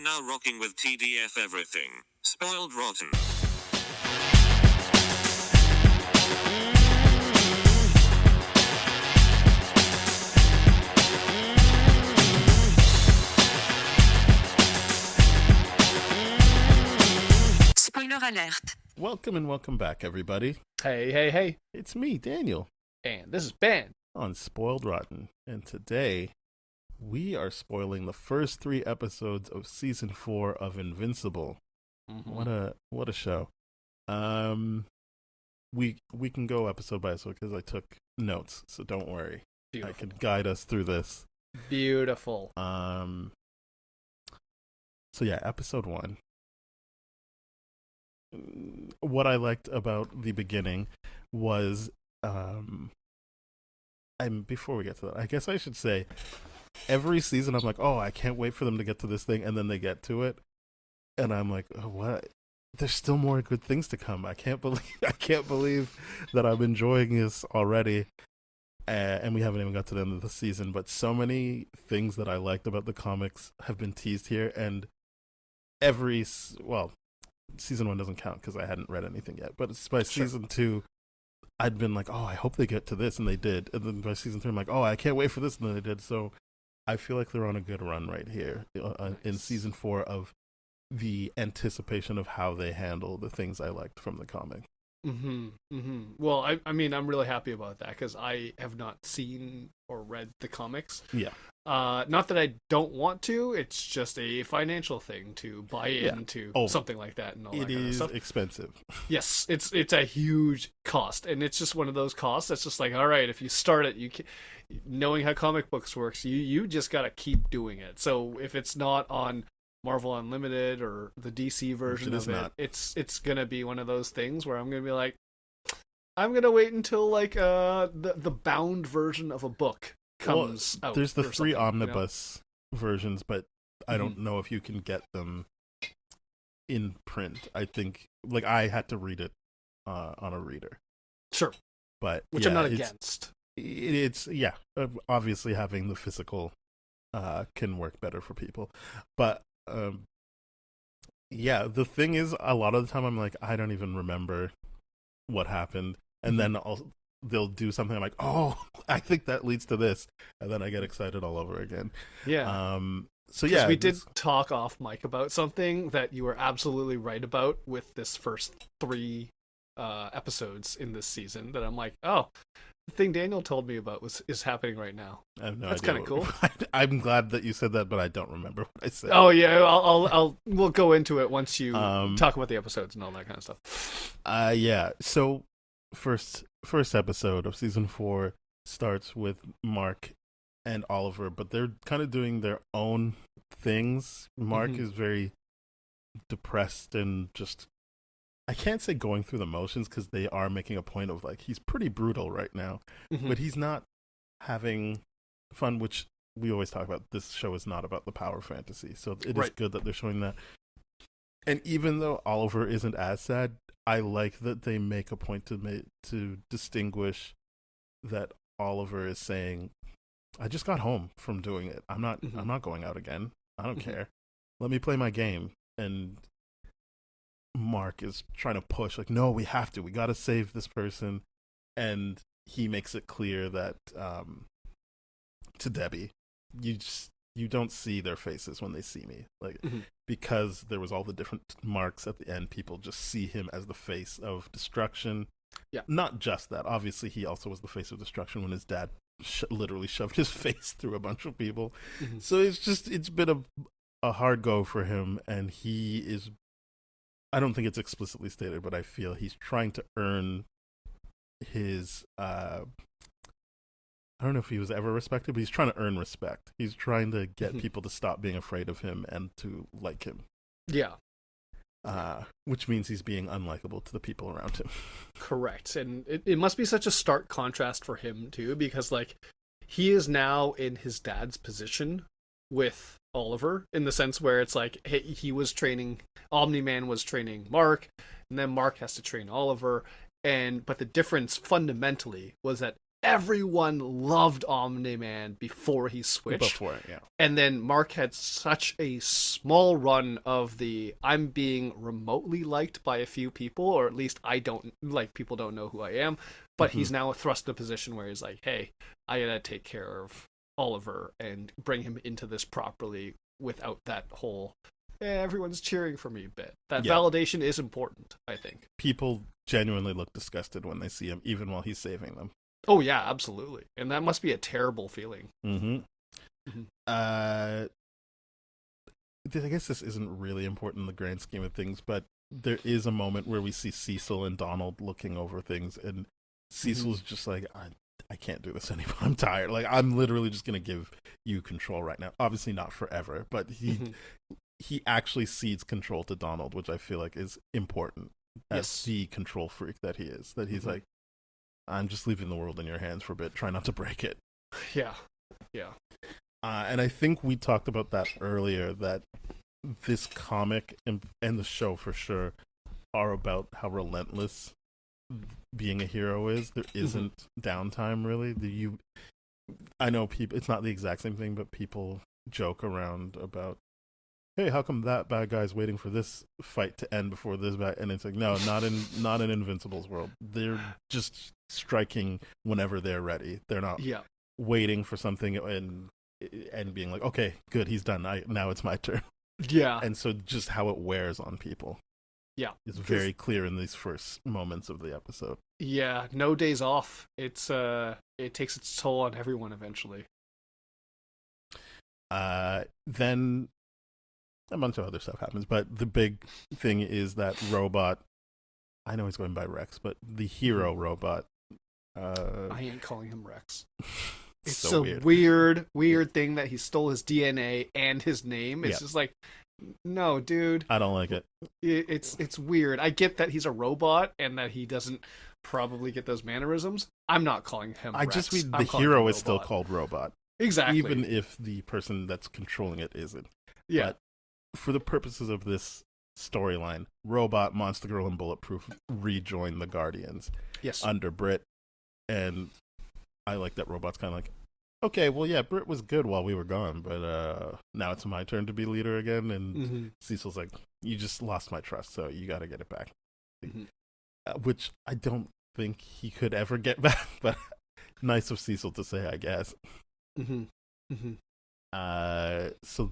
now rocking with TDF everything. Spoiled Rotten. Spoiler alert. Welcome and welcome back, everybody. Hey. It's me, Daniel, And this is Ben. on Spoiled Rotten. And today, we are spoiling the first 3 episodes of Season 4 of Invincible. Mm-hmm. What a show. We can go episode by episode because I took notes, so don't worry. Beautiful. I can guide us through this. Beautiful. So yeah, episode 1. What I liked about the beginning was, before we get to that, I guess I should say, every season I'm like, oh, I can't wait for them to get to this thing, and then they get to it, and I'm like, oh, what? There's still more good things to come. I can't believe that I'm enjoying this already, and we haven't even got to the end of the season. But so many things that I liked about the comics have been teased here, and season 1 doesn't count because I hadn't read anything yet. But it's by season 2, I'd been like, oh, I hope they get to this, and they did. And then by season 3, I'm like, oh, I can't wait for this, and then they did. So I feel like they're on a good run right here in season 4 of the anticipation of how they handle the things I liked from the comic. Well, I mean, I'm really happy about that because I have not seen or read the comics. Yeah. Not that I don't want to. It's just a financial thing to buy into something like that and all that kind of stuff. It is expensive. Yes, it's a huge cost, and it's just one of those costs that's just like, all right, if you start it, you can, knowing how comic books works, you just got to keep doing it. So if it's not on Marvel Unlimited or the DC version of it, it's gonna be one of those things where I'm gonna be like, I'm gonna wait until like the bound version of a book comes out. There's the 3 omnibus versions, but I don't know if you can get them in print. I think like I had to read it on a reader. Sure, but which I'm not against. It's obviously having the physical can work better for people, but the thing is, a lot of the time I'm like, I don't even remember what happened, and then they'll do something, I'm like, oh, I think that leads to this, and then I get excited all over again. So we did talk off mic about something that you were absolutely right about with this first 3 episodes in this season, that I'm like, oh, the thing Daniel told me about is happening right now. I have no That's idea. kind of cool. I'm glad that you said that, but I don't remember what I said. Oh yeah, we'll go into it once you talk about the episodes and all that kind of stuff. So first episode of season 4 starts with Mark and Oliver, but they're kind of doing their own things. Mark is very depressed and just, I can't say going through the motions because they are making a point of like, he's pretty brutal right now, but he's not having fun, which we always talk about. This show is not about the power fantasy, so it is good that they're showing that. And even though Oliver isn't as sad, I like that they make a point to distinguish that Oliver is saying, I just got home from doing it. I'm not going out again. I don't care. Let me play my game. And Mark is trying to push, like, no, we got to save this person. And he makes it clear that to Debbie, you don't see their faces when they see me, like because there was all the different marks at the end. People just see him as the face of destruction. Yeah, not just that. Obviously, he also was the face of destruction when his dad literally shoved his face through a bunch of people. So it's been a hard go for him, and he is. I don't think it's explicitly stated, but I feel he's trying to earn his. I don't know if he was ever respected, but he's trying to earn respect. He's trying to get people to stop being afraid of him and to like him. Yeah. Which means he's being unlikable to the people around him. Correct. And it must be such a stark contrast for him, too, because, like, he is now in his dad's position with Oliver, in the sense where it's like, he was training, Omni-Man was training Mark, and then Mark has to train Oliver. But the difference fundamentally was that everyone loved Omni-Man before he switched. Before it, yeah. And then Mark had such a small run of the I'm being remotely liked by a few people, or at least I don't like people don't know who I am. But he's now thrust in a position where he's like, hey, I gotta take care of Oliver and bring him into this properly without that whole everyone's cheering for me bit. That validation is important, I think. People genuinely look disgusted when they see him, even while he's saving them. Oh yeah, absolutely. And that must be a terrible feeling. I guess this isn't really important in the grand scheme of things, but there is a moment where we see Cecil and Donald looking over things, and Cecil's just like, I can't do this anymore. I'm tired. Like, I'm literally just going to give you control right now. Obviously not forever, but he actually cedes control to Donald, which I feel like is important as the control freak that he is. That he's like, I'm just leaving the world in your hands for a bit. Try not to break it. Yeah. And I think we talked about that earlier, that this comic and the show for sure are about how relentless being a hero is. There isn't downtime, really. I know people, it's not the exact same thing, but people joke around about, hey, how come that bad guy's waiting for this fight to end before this bad? And it's like, no, not in Invincible's world. They're just striking whenever they're ready. They're not waiting for something and being like, okay, good, he's done. Now it's my turn. Yeah. And so just how it wears on people. Yeah. It's very clear in these first moments of the episode. Yeah, no days off. It's it takes its toll on everyone eventually. Then a bunch of other stuff happens, but the big thing is that robot, I know he's going by Rex, but the hero robot. I ain't calling him Rex. It's so a weird thing that he stole his DNA and his name. It's just like, no, dude. I don't like it. It's weird. I get that he's a robot and that he doesn't probably get those mannerisms. I'm not calling him Rex. I just mean the hero is still called robot. Exactly. Even if the person that's controlling it isn't. Yeah. But for the purposes of this storyline, Robot, Monster Girl, and Bulletproof rejoin the Guardians. Yes. Under Britt. And I like that Robot's kind of like, okay, well, yeah, Britt was good while we were gone, but now it's my turn to be leader again. And Cecil's like, you just lost my trust, so you got to get it back. Which I don't think he could ever get back, but nice of Cecil to say, I guess. So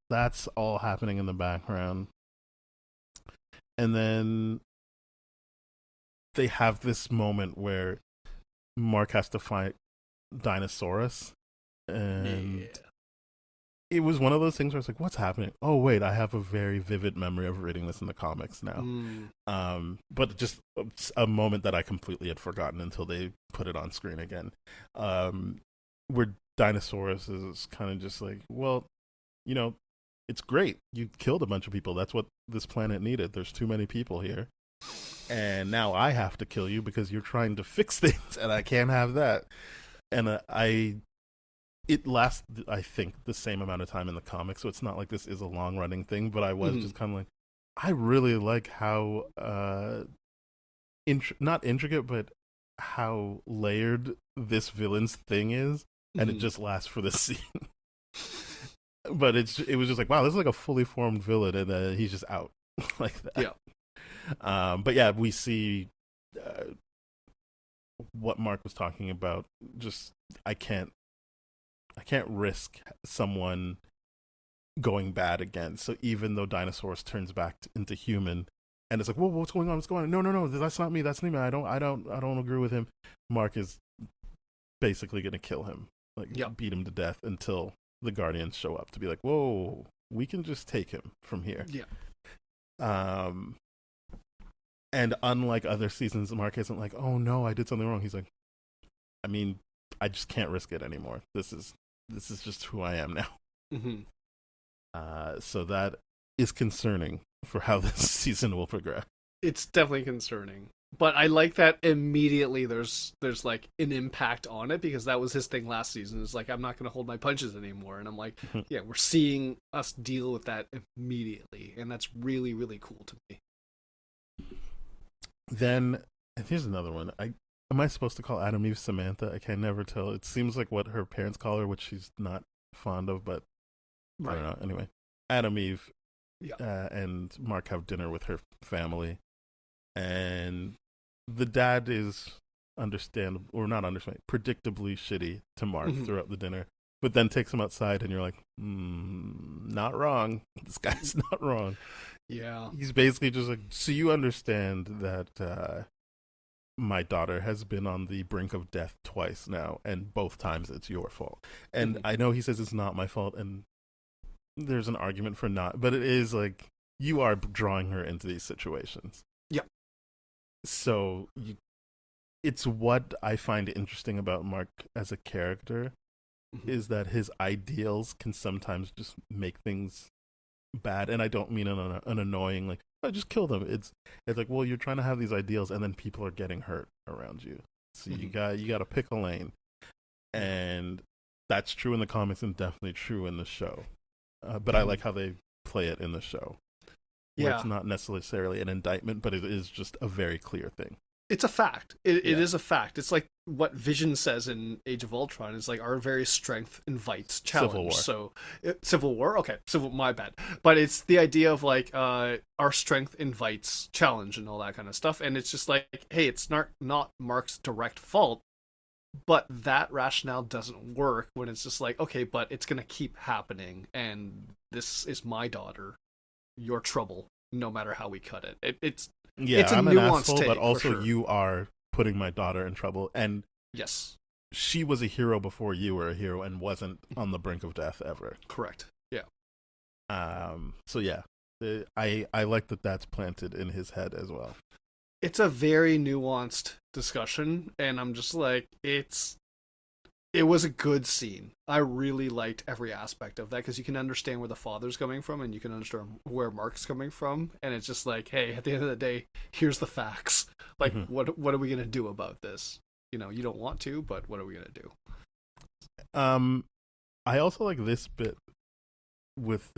that's all happening in the background. And then they have this moment where Mark has to fight Dinosaurus, and it was one of those things where I was like, what's happening? Oh wait, I have a very vivid memory of reading this in the comics now. But just a moment that I completely had forgotten until they put it on screen again, where Dinosaurus is kind of just like, well, you know, it's great, you killed a bunch of people, that's what this planet needed, there's too many people here. And now I have to kill you because you're trying to fix things, and I can't have that. And it lasts, I think, the same amount of time in the comics, so it's not like this is a long-running thing, but I was just kind of like, I really like how, not intricate, but how layered this villain's thing is, and it just lasts for the scene. But it was just like, wow, this is like a fully formed villain, and he's just out like that. Yeah. But yeah, we see what Mark was talking about. Just I can't risk someone going bad again. So even though Dinosaurus turns back into human, and it's like, whoa, what's going on? What's going on? No, that's not me. That's not me. I don't agree with him. Mark is basically going to kill him, beat him to death until the Guardians show up to be like, whoa, we can just take him from here. Yeah. And unlike other seasons, Mark isn't like, oh no, I did something wrong. He's like, I mean, I just can't risk it anymore. This is just who I am now. So that is concerning for how this season will progress. It's definitely concerning. But I like that immediately there's like an impact on it, because that was his thing last season. It's like, I'm not going to hold my punches anymore. And I'm like, yeah, we're seeing us deal with that immediately. And that's really, really cool to me. Then, and here's another one. Am I supposed to call Adam Eve Samantha? I can never tell. It seems like what her parents call her, which she's not fond of, but I don't know. Anyway, Adam Eve and Mark have dinner with her family, and the dad is understandable, or not understandable, predictably shitty to Mark throughout the dinner, but then takes him outside, and you're like, not wrong. This guy's not wrong. Yeah. He's basically just like, so you understand that my daughter has been on the brink of death twice now, and both times it's your fault. And I know he says it's not my fault, and there's an argument for not, but it is like, you are drawing her into these situations. Yeah. So it's what I find interesting about Mark as a character, is that his ideals can sometimes just make things bad. And I don't mean an annoying, like, oh, just kill them. It's like, well, you're trying to have these ideals, and then people are getting hurt around you. So you got to pick a lane, and that's true in the comics and definitely true in the show. But I like how they play it in the show. Where it's not necessarily an indictment, but it is just a very clear thing. It's a fact. It is a fact. It's like what Vision says in Age of Ultron. It's like, our very strength invites challenge. Civil War. So, Civil War? Okay, my bad. But it's the idea of like, our strength invites challenge and all that kind of stuff. And it's just like, hey, it's not Mark's direct fault, but that rationale doesn't work when it's just like, okay, but it's going to keep happening, and this is my daughter. Your trouble, no matter how we cut it. It's a I'm an nuanced asshole, take, but also sure. you are putting my daughter in trouble, and yes, she was a hero before you were a hero, and wasn't on the brink of death ever. Correct. Yeah. So yeah, I like that that's planted in his head as well. It's a very nuanced discussion, and I'm just like, it was a good scene. I really liked every aspect of that, because you can understand where the father's coming from, and you can understand where Mark's coming from, and it's just like, hey, at the end of the day, here's the facts. Like, what are we gonna do about this? You know, you don't want to, but what are we gonna do? I also like this bit with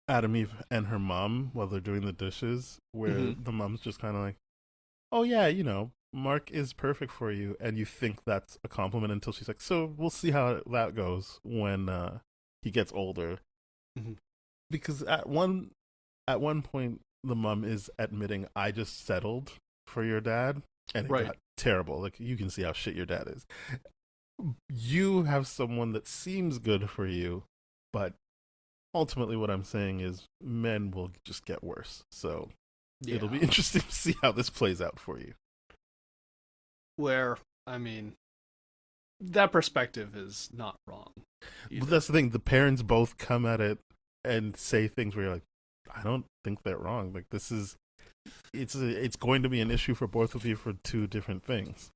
Adam Eve and her mom while they're doing the dishes, where the mom's just kind of like, oh yeah, you know, Mark is perfect for you, and you think that's a compliment until she's like, so we'll see how that goes when he gets older. Because at one point the mom is admitting, I just settled for your dad, and it got terrible. Like, you can see how shit your dad is. You have someone that seems good for you, but ultimately what I'm saying is men will just get worse. So it'll be interesting to see how this plays out for you. Where, I mean, that perspective is not wrong. But that's the thing. The parents both come at it and say things where you're like, I don't think they're wrong. Like, this is, it's going to be an issue for both of you for two different things.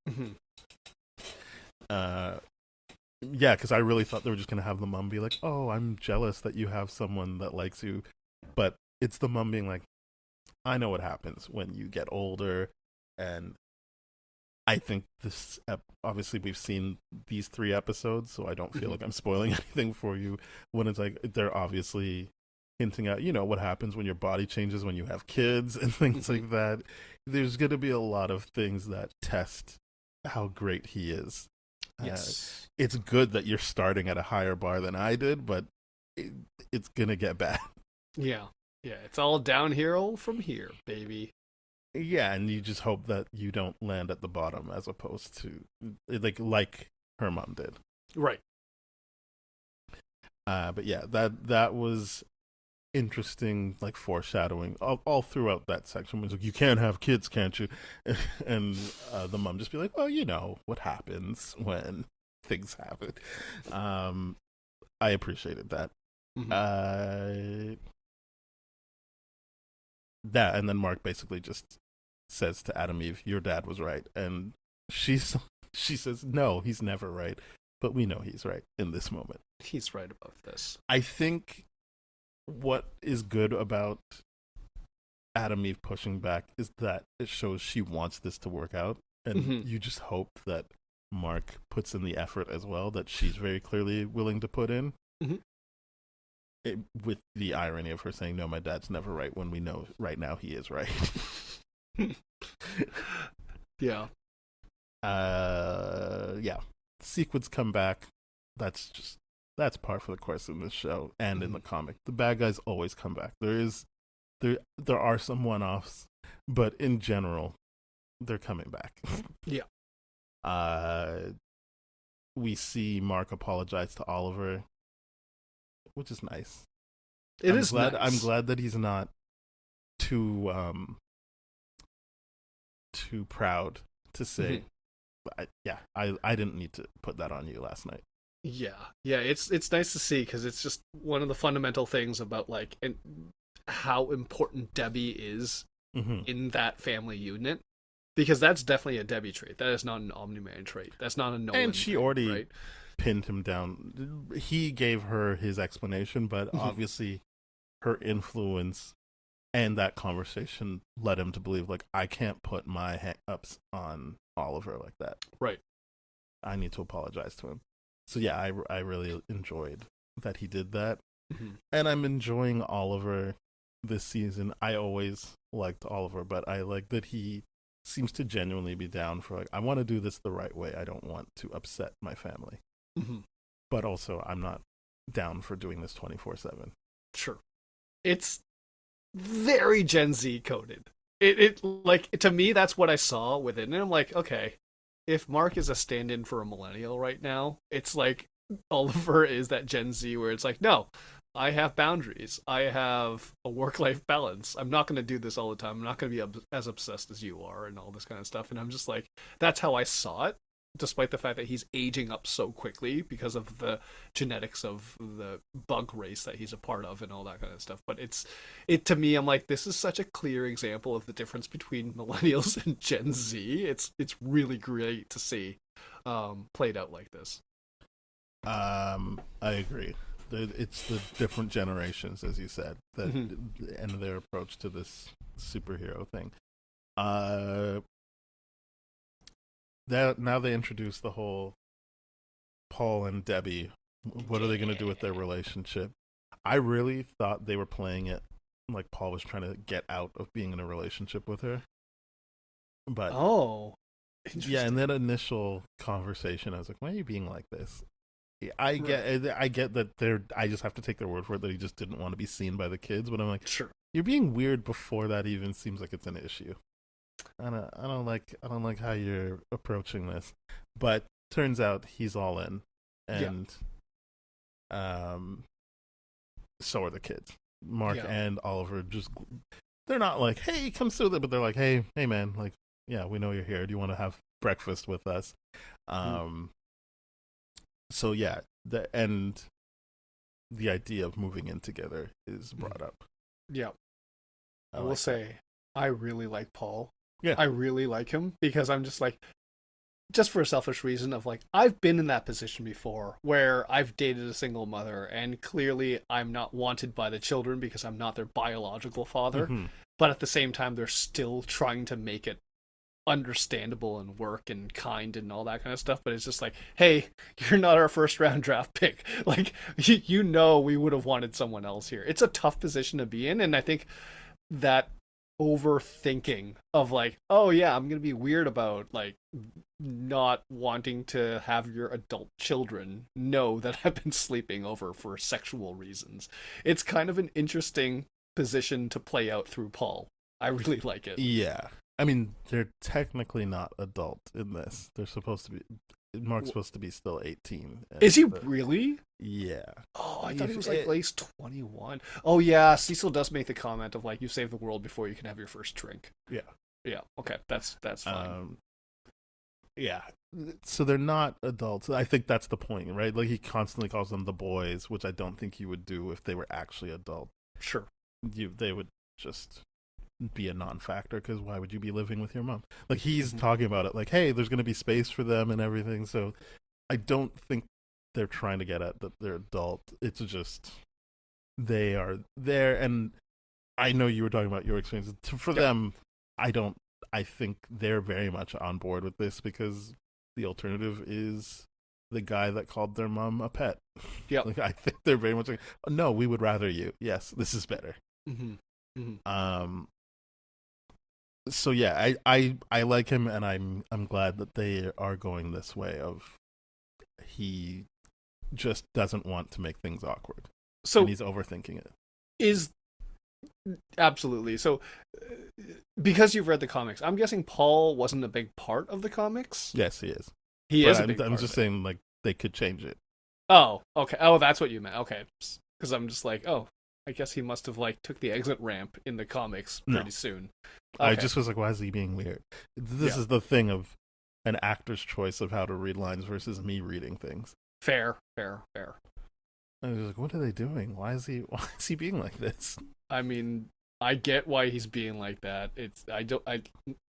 Yeah, because I really thought they were just going to have the mom be like, oh, I'm jealous that you have someone that likes you. But it's the mom being like, I know what happens when you get older, and I think this, obviously we've seen these 3 episodes, so I don't feel like I'm spoiling anything for you, when it's like, they're obviously hinting at, you know, what happens when your body changes when you have kids and things like that. There's going to be a lot of things that test how great he is. Yes. It's good that you're starting at a higher bar than I did, but it's going to get bad. Yeah, it's all downhill from here, baby. Yeah, and you just hope that you don't land at the bottom, as opposed to like her mom did. Right. But yeah, that was interesting, like, foreshadowing all throughout that section. Was like, you can't have kids, can't you? And the mom just be like, well, you know what happens when things happen. I appreciated that. That, and then Mark basically just says to Adam Eve, your dad was right, and she says, no, he's never right, but we know he's right in this moment. He's right about this. I think what is good about Adam Eve pushing back is that it shows she wants this to work out, and you just hope that Mark puts in the effort as well, that she's very clearly willing to put in. With the irony of her saying, no, my dad's never right, when we know right now he is right. Yeah. Yeah. Sequels come back. That's par for the course in this show and in the comic. The bad guys always come back. There are some one-offs, but in general, they're coming back. Yeah. We see Mark apologize to Oliver, which is nice. Nice. I'm glad that he's not too proud to say, I didn't need to put that on you last night. Yeah, it's nice to see because it's just one of the fundamental things about and how important Debbie is in that family unit, because that's definitely a Debbie trait. That is not an Omni-Man trait. That's not a Nolan. And she trait, already right? pinned him down. He gave her his explanation, but obviously her influence and that conversation led him to believe I can't put my hang-ups on Oliver like that. Right. I need to apologize to him. So yeah, I really enjoyed that he did that. And I'm enjoying Oliver this season. I always liked Oliver, but I like that he seems to genuinely be down for I want to do this the right way. I don't want to upset my family. But also I'm not down for doing this 24/7. Sure. It's very Gen Z coded. It to me that's what I saw with it. And I'm like, okay, if Mark is a stand-in for a millennial right now, it's like Oliver is that Gen Z where it's like, no, I have boundaries. I have a work-life balance. I'm not going to do this all the time. I'm not going to be as obsessed as you are and all this kind of stuff. And I'm just like, that's how I saw it, despite the fact that he's aging up so quickly because of the genetics of the bug race that he's a part of and all that kind of stuff. But to me, I'm like, this is such a clear example of the difference between millennials and Gen Z. It's really great to see played out like this. I agree. It's the different generations, as you said, that and their approach to this superhero thing. That now they introduce the whole Paul and Debbie. What are they going to do with their relationship? I really thought they were playing it like Paul was trying to get out of being in a relationship with her. But yeah, in that initial conversation, I was like, "Why are you being like this?" I get that I just have to take their word for it that he just didn't want to be seen by the kids. But I'm like, sure, you're being weird before that even seems like it's an issue. I don't like how you're approaching this. But turns out he's all in, and so are the kids. Mark and Oliver they're not like, hey, come through there, but they're like, hey man, like, yeah, we know you're here. Do you want to have breakfast with us? So yeah, the idea of moving in together is brought up. Yeah. I will like say, I really like Paul. Yeah. I really like him because I'm just like, just for a selfish reason of like, I've been in that position before where I've dated a single mother and clearly I'm not wanted by the children because I'm not their biological father. But at the same time, they're still trying to make it understandable and work and kind and all that kind of stuff. But it's just like, hey, you're not our first round draft pick. Like, we would have wanted someone else here. It's a tough position to be in. And I think that overthinking of like, oh yeah, I'm gonna be weird about like not wanting to have your adult children know that I've been sleeping over for sexual reasons. It's kind of an interesting position to play out through Paul. I really like it. Yeah. I mean, they're technically not adult in this. They're supposed to be. Mark's supposed to be still 18. Is he really? Yeah. Oh, I thought he was like at least 21. Oh yeah, Cecil does make the comment of like, you save the world before you can have your first drink. Yeah. Yeah. Okay, that's fine. Yeah. So they're not adults. I think that's the point, right? Like he constantly calls them the boys, which I don't think he would do if they were actually adult. Sure. They would just be a non-factor because why would you be living with your mom? Like he's talking about it like, hey, there's going to be space for them and everything. So I don't think they're trying to get at that they're adult. It's just they are there. And I know you were talking about your experience. For them, I think they're very much on board with this because the alternative is the guy that called their mom a pet. Yeah. Like I think they're very much like, oh, no, we would rather you. Yes, this is better. So yeah, I like him, and I'm glad that they are going this way of he just doesn't want to make things awkward, So and he's overthinking it. is absolutely so because you've read the comics. I'm guessing Paul wasn't a big part of the comics. Yes, he is. He But is a big I'm part. just of it. saying, like, they could change it. Oh, okay. Oh, that's what you meant. Okay, because I'm just like, oh, I guess he must have like took the exit ramp in the comics pretty No. soon. I Okay. just was like, why is he being weird? This is the thing of an actor's choice of how to read lines versus me reading things. fair. I was like, what are they doing? Why is he being like this? I mean, I get why he's being like that. I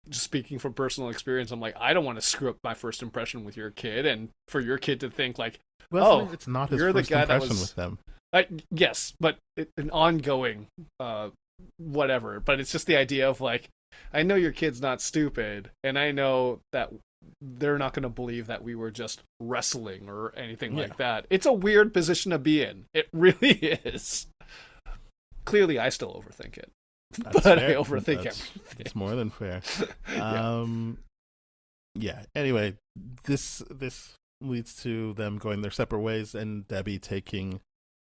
just speaking from personal experience, I'm like, I don't want to screw up my first impression with your kid, and for your kid to think like, Well, it's not his you're the first guy that impression was- with them. yes, but an ongoing, whatever. But it's just the idea of like, I know your kid's not stupid, and I know that they're not going to believe that we were just wrestling or anything like that. It's a weird position to be in. It really is. Clearly, I still overthink it, That's but fair. I overthink That's- everything. It's more than fair. Yeah. Yeah. Anyway, this leads to them going their separate ways, and Debbie taking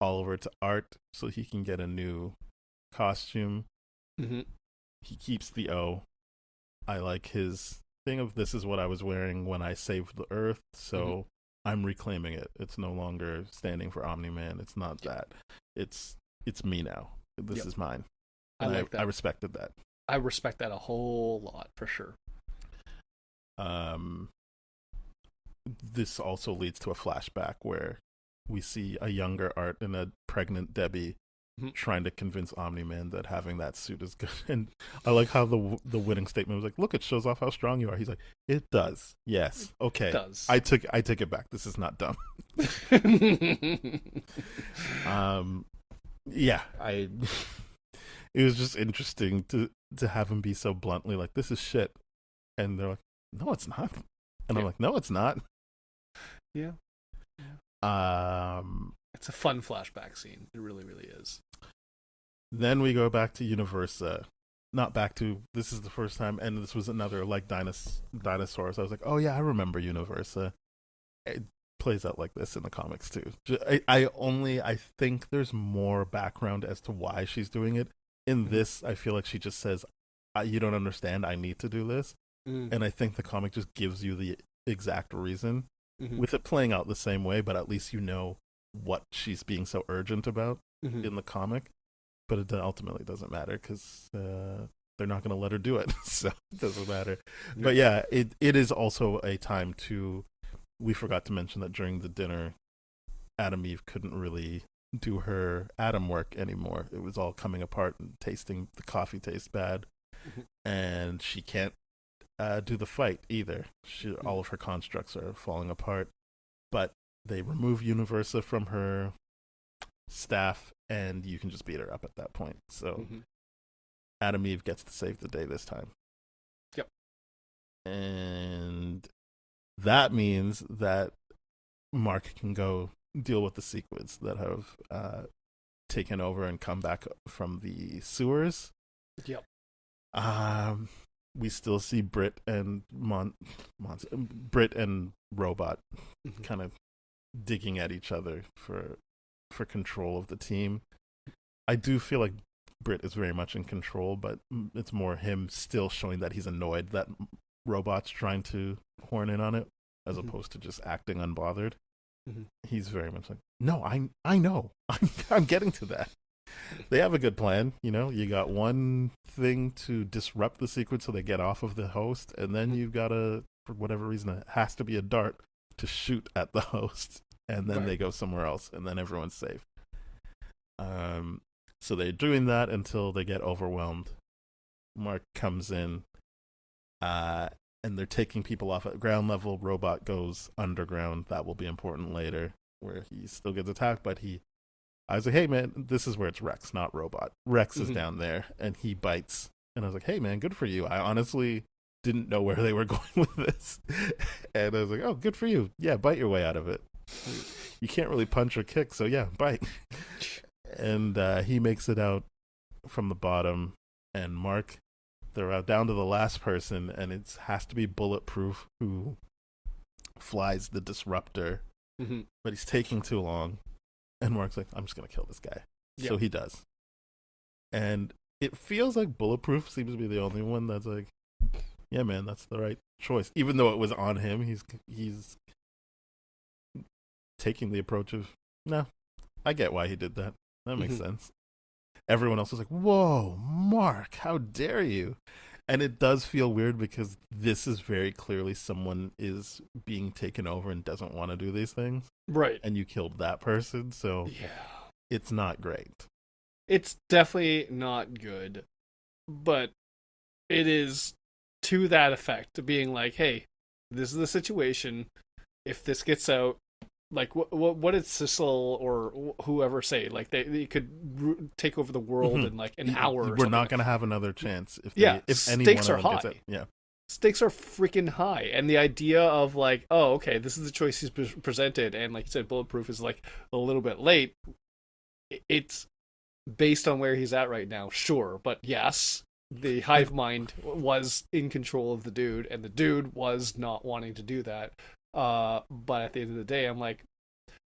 Oliver to art so he can get a new costume. Mm-hmm. He keeps the O. I like his thing of this is what I was wearing when I saved the Earth, so I'm reclaiming it. It's no longer standing for Omni-Man. It's not that. It's me now. This is mine. I And like that. I respected that. I respect that a whole lot for sure. This also leads to a flashback where we see a younger Art and a pregnant Debbie trying to convince Omni-Man that having that suit is good. And I like how the winning statement was like, "Look, it shows off how strong you are." He's like, "It does. Yes. Okay. It does. I take it back. This is not dumb." Yeah, it was just interesting to have him be so bluntly like, "This is shit," and they're like, "No, it's not," and I'm like, "No, it's not." Yeah. It's a fun flashback scene. It really, really is. Then we go back to Universa. Not back to, this is the first time, and this was another like dinosaurs. I was like, oh yeah, I remember Universa. It plays out like this in the comics too. I think there's more background as to why she's doing it. In this, I feel like she just says, you don't understand, I need to do this. And I think the comic just gives you the exact reason, with it playing out the same way, but at least you know what she's being so urgent about in the comic. But it ultimately doesn't matter because they're not going to let her do it, so it doesn't matter. But yeah, it is also a time to. We forgot to mention that during the dinner, Adam Eve couldn't really do her Adam work anymore. It was all coming apart and tasting the coffee tastes bad, and she can't do the fight either. All of her constructs are falling apart. But they remove Universa from her staff, and you can just beat her up at that point. So Adam Eve gets to save the day this time. Yep. And that means that Mark can go deal with the sequels that have taken over and come back from the sewers. Yep. We still see Britt and Britt and Robot kind of digging at each other for control of the team. I do feel like Britt is very much in control, but it's more him still showing that he's annoyed that Robot's trying to horn in on it, as opposed to just acting unbothered. He's very much like, no, I know. I'm getting to that. They have a good plan, you got one thing to disrupt the sequence so they get off of the host, and then you've got for whatever reason, it has to be a dart to shoot at the host, and then they go somewhere else, and then everyone's safe. So they're doing that until they get overwhelmed. Mark comes in, and they're taking people off at ground level. Robot goes underground. That will be important later, where he still gets attacked, but I was like, hey man, this is where it's Rex, not Robot. Rex is down there, and he bites. And I was like, hey man, good for you. I honestly didn't know where they were going with this. And I was like, oh, good for you. Yeah, bite your way out of it. You can't really punch or kick, so yeah, bite. And he makes it out from the bottom, and Mark they're down to the last person, and it has to be Bulletproof who flies the disruptor, but he's taking too long. And Mark's like, I'm just going to kill this guy. Yep. So he does. And it feels like Bulletproof seems to be the only one that's like, yeah, man, that's the right choice. Even though it was on him, he's taking the approach of, no, I get why he did that. That makes sense. Everyone else is like, whoa, Mark, how dare you? And it does feel weird because this is very clearly someone is being taken over and doesn't want to do these things. Right. And you killed that person, so it's not great. It's definitely not good, but it is to that effect, being like, hey, this is the situation. If this gets out, like, what did Cecil or whoever say? Like, they could take over the world in like an hour. We're not going to have another chance. If stakes are high. Yeah, stakes are freaking high, and the idea of like, oh, okay, this is the choice he's presented, and like you said, Bulletproof is like a little bit late. It's based on where he's at right now, sure, but yes, the hive mind was in control of the dude, and the dude was not wanting to do that. But at the end of the day, I'm like,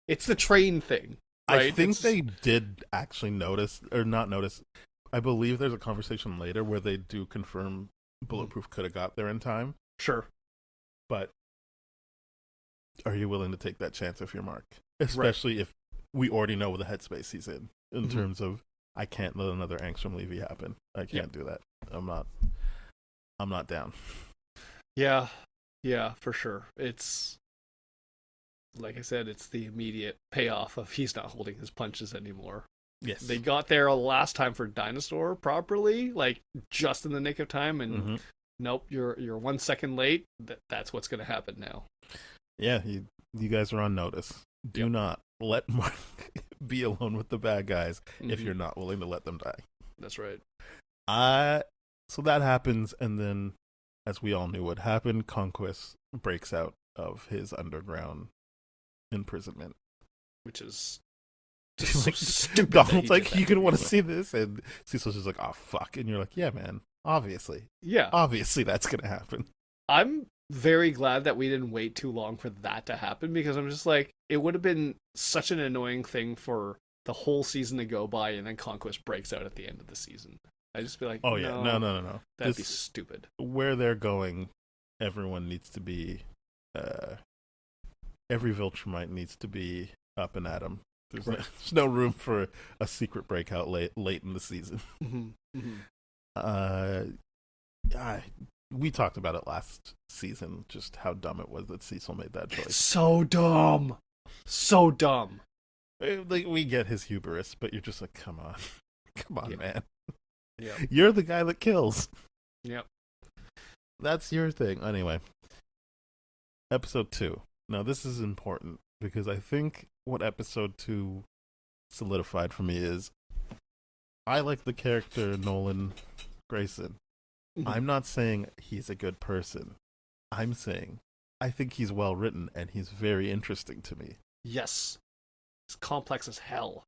it's the train thing, right? I think they did actually notice, or not notice. I believe there's a conversation later where they do confirm Bulletproof could have got there in time. Sure. But are you willing to take that chance if you're Mark? Especially if we already know the headspace he's in terms of, I can't let another Angstrom Levy happen. I can't do that. I'm not down. Yeah, for sure. It's, like I said, it's the immediate payoff of he's not holding his punches anymore. Yes. They got there last time for Dinosaur properly, like just in the nick of time, and nope, you're 1 second late. That's what's going to happen now. Yeah, you guys are on notice. Do not let Mark be alone with the bad guys if you're not willing to let them die. That's right. So that happens, and then, as we all knew what happened, Conquest breaks out of his underground imprisonment. Which is just like, stupid. Donald's like, you can want to see this? And Cecil's just like, oh, fuck. And you're like, yeah, man, obviously. Yeah. Obviously that's going to happen. I'm very glad that we didn't wait too long for that to happen, because I'm just like, it would have been such an annoying thing for the whole season to go by and then Conquest breaks out at the end of the season. I just be like, oh yeah, no. That'd be stupid. Where they're going, everyone needs to be, every Viltrumite needs to be up and at 'em. There's no room for a secret breakout late in the season. We talked about it last season, just how dumb it was that Cecil made that choice. It's so dumb. Like, we get his hubris, but you're just like, come on, man. Yeah, you're the guy that kills. Yep, that's your thing. Anyway, episode 2. Now this is important because I think what episode 2 solidified for me is I like the character Nolan Grayson. I'm not saying he's a good person. I'm saying I think he's well written and he's very interesting to me. Yes. It's complex as hell.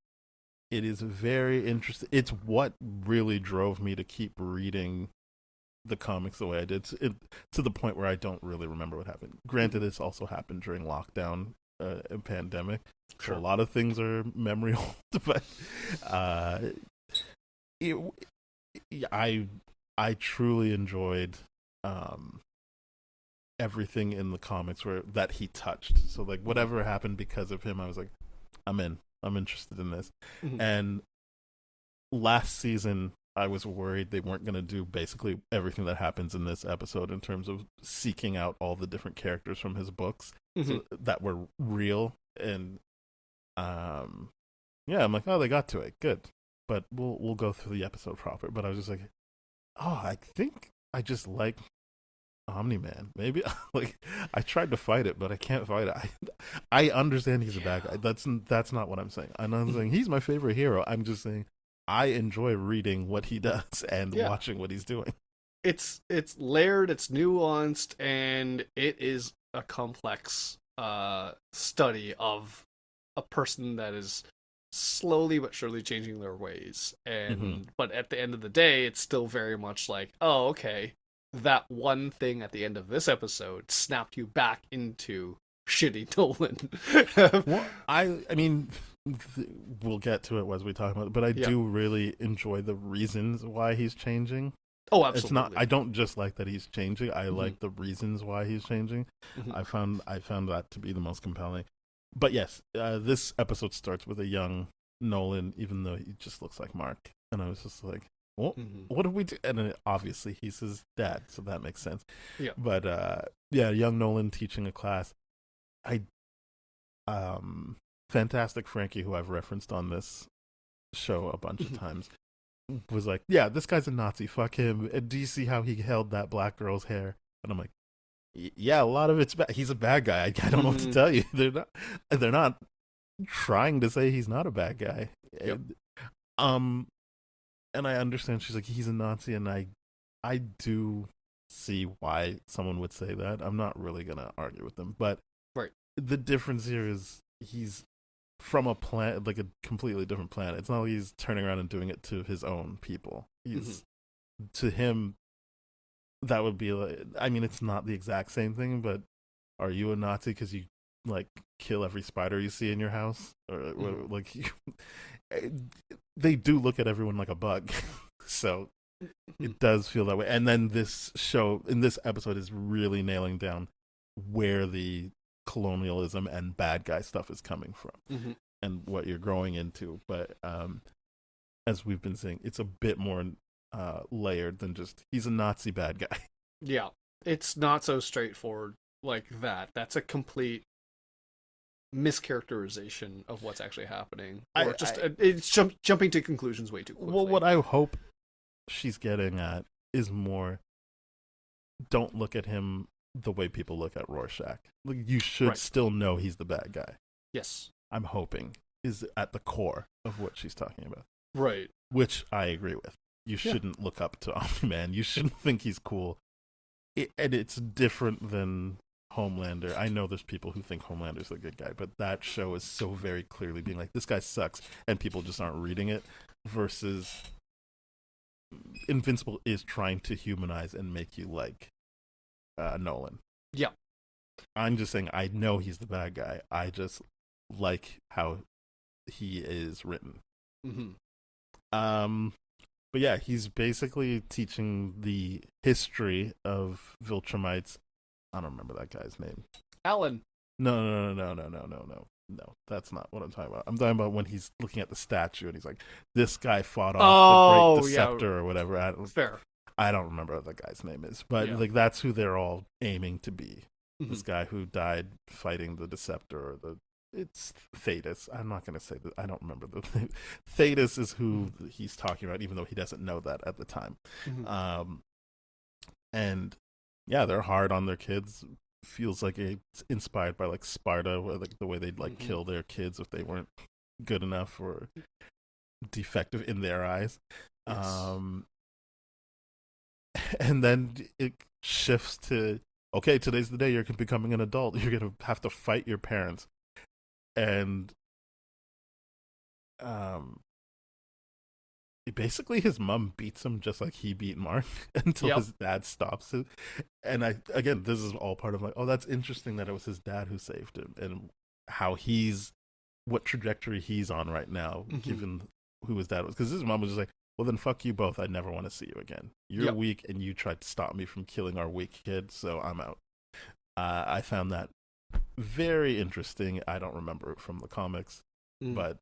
It is very interesting. It's what really drove me to keep reading the comics the way I did, to the point where I don't really remember what happened. Granted, this also happened during lockdown and pandemic. Sure. So a lot of things are memory old, but I truly enjoyed everything in the comics that he touched. So like whatever happened because of him, I was like, I'm in. I'm interested in this. And last season, I was worried they weren't going to do basically everything that happens in this episode in terms of seeking out all the different characters from his books that were real. And I'm like, oh, they got to it. Good. But we'll go through the episode proper. But I was just like, oh, I think I just like Omni-Man. Maybe like I tried to fight it, but I can't fight it. I understand he's a bad guy. That's not what I'm saying. I'm not saying he's my favorite hero. I'm just saying I enjoy reading what he does and watching what he's doing. It's layered, it's nuanced, and it is a complex study of a person that is slowly but surely changing their ways. And Mm-hmm. but at the end of the day, it's still very much like, oh, okay, that one thing at the end of this episode snapped you back into shitty Nolan. Well, I mean, we'll get to it as we talk about it, but I Yeah. do really enjoy the reasons why he's changing. Oh, It's not. absolutely. I don't just like that he's changing. I Mhm. like the reasons why he's changing. Mhm. I found that to be the most compelling. But yes, this episode starts with a young Nolan, even though he just looks like Mark, and I was just like, "Well, Mhm. what do we do?" And obviously, he's his dad, so that makes sense. Yeah. But yeah, young Nolan teaching a class. I Fantastic Frankie, who I've referenced on this show a bunch of times, was like, "Yeah, this guy's a Nazi. Fuck him." And do you see how he held that black girl's hair? And I'm like, "Yeah, a lot of it's bad. He's a bad guy. I don't know what to Mhm. tell you. They're not trying to say he's not a bad guy." Yep. Um, and I understand she's like, he's a Nazi, and I do see why someone would say that. I'm not really gonna argue with them, but Right. the difference here is he's from a planet, like a completely different planet. It's not like he's turning around and doing it to his own people. He's To him, that would be like, I mean, it's not the exact same thing, but are you a Nazi because you like kill every spider you see in your house, or like they do look at everyone like a bug, so it does feel that way. And then this show in this episode is really nailing down where the colonialism and bad guy stuff is coming from Mhm. and what you're growing into. But as we've been saying, it's a bit more layered than just he's a Nazi bad guy. Yeah. It's not so straightforward like that. That's a complete mischaracterization of what's actually happening, or it's jumping to conclusions way too quickly. Well, what I hope she's getting at is more, don't look at him the way people look at Rorschach. Like, you should Right. still know he's the bad guy. Yes. I'm hoping is at the core of what she's talking about, Right. which I agree with. You shouldn't look up to Omni-Man. You shouldn't think he's cool. And it's different than Homelander. I know there's people who think Homelander's a good guy, but that show is so very clearly being like, this guy sucks, and people just aren't reading it, versus Invincible is trying to humanize and make you like Nolan. Yeah. I'm just saying, I know he's the bad guy. I just like how he is written. Mhm. But yeah, he's basically teaching the history of Viltrumites. I don't remember that guy's name. Alan. No. No, that's not what I'm talking about. I'm talking about when he's looking at the statue and he's like, this guy fought off the Great Deceptor or whatever. Fair. I don't remember what that guy's name is, but Yeah. like that's who they're all aiming to be. Mhm. This guy who died fighting the Deceptor, or it's Thetis. I'm not going to say that. I don't remember the name. Thetis is who he's talking about, even though he doesn't know that at the time. Mhm. And yeah, they're hard on their kids. Feels like it's inspired by like Sparta, where like the way they'd like kill their kids if they weren't good enough or defective in their eyes. Yes. And then it shifts to, okay, today's the day you're becoming an adult. You're gonna have to fight your parents, and basically his mom beats him just like he beat Mark until his dad stops it. And again, this is all part of like, oh, that's interesting that it was his dad who saved him, and how what trajectory he's on right now, given who his dad was. Because his mom was just like, well, then fuck you both. I never want to see you again. You're weak, and you tried to stop me from killing our weak kid, so I'm out. I found that very interesting. I don't remember it from the comics, but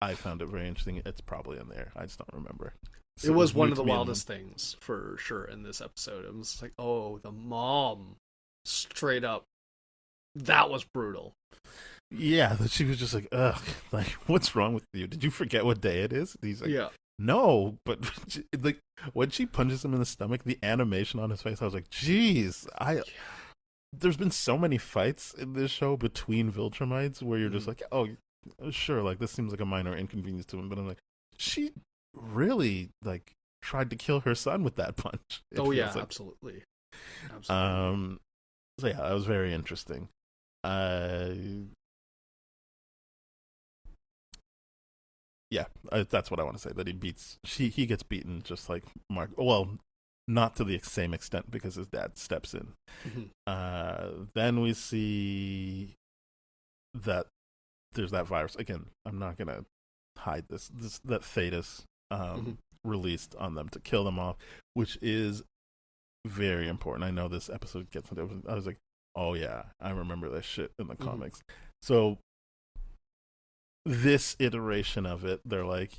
I found it very interesting. It's probably in there. I just don't remember. So it was one of the weird to me wildest things for sure in this episode. It was like, oh, the mom, straight up, that was brutal. Yeah, that she was just like, ugh, like, what's wrong with you? Did you forget what day it is? And he's like, Yeah. no, but like when she punches him in the stomach, the animation on his face, I was like, geez, there's been so many fights in this show between Viltrumites where you're just like, oh, sure, like this seems like a minor inconvenience to him, but I'm like, she really like tried to kill her son with that punch. Oh yeah, like. absolutely. So yeah, that was very interesting. Yeah, that's what I want to say. That he gets beaten just like Mark. Well, not to the same extent because his dad steps in. Then we see that there's that virus again. I'm not gonna hide this that Thetis released on them to kill them off, which is very important. I know this episode gets into it. I was like, oh yeah, I remember this shit in the comics. So this iteration of it, they're like,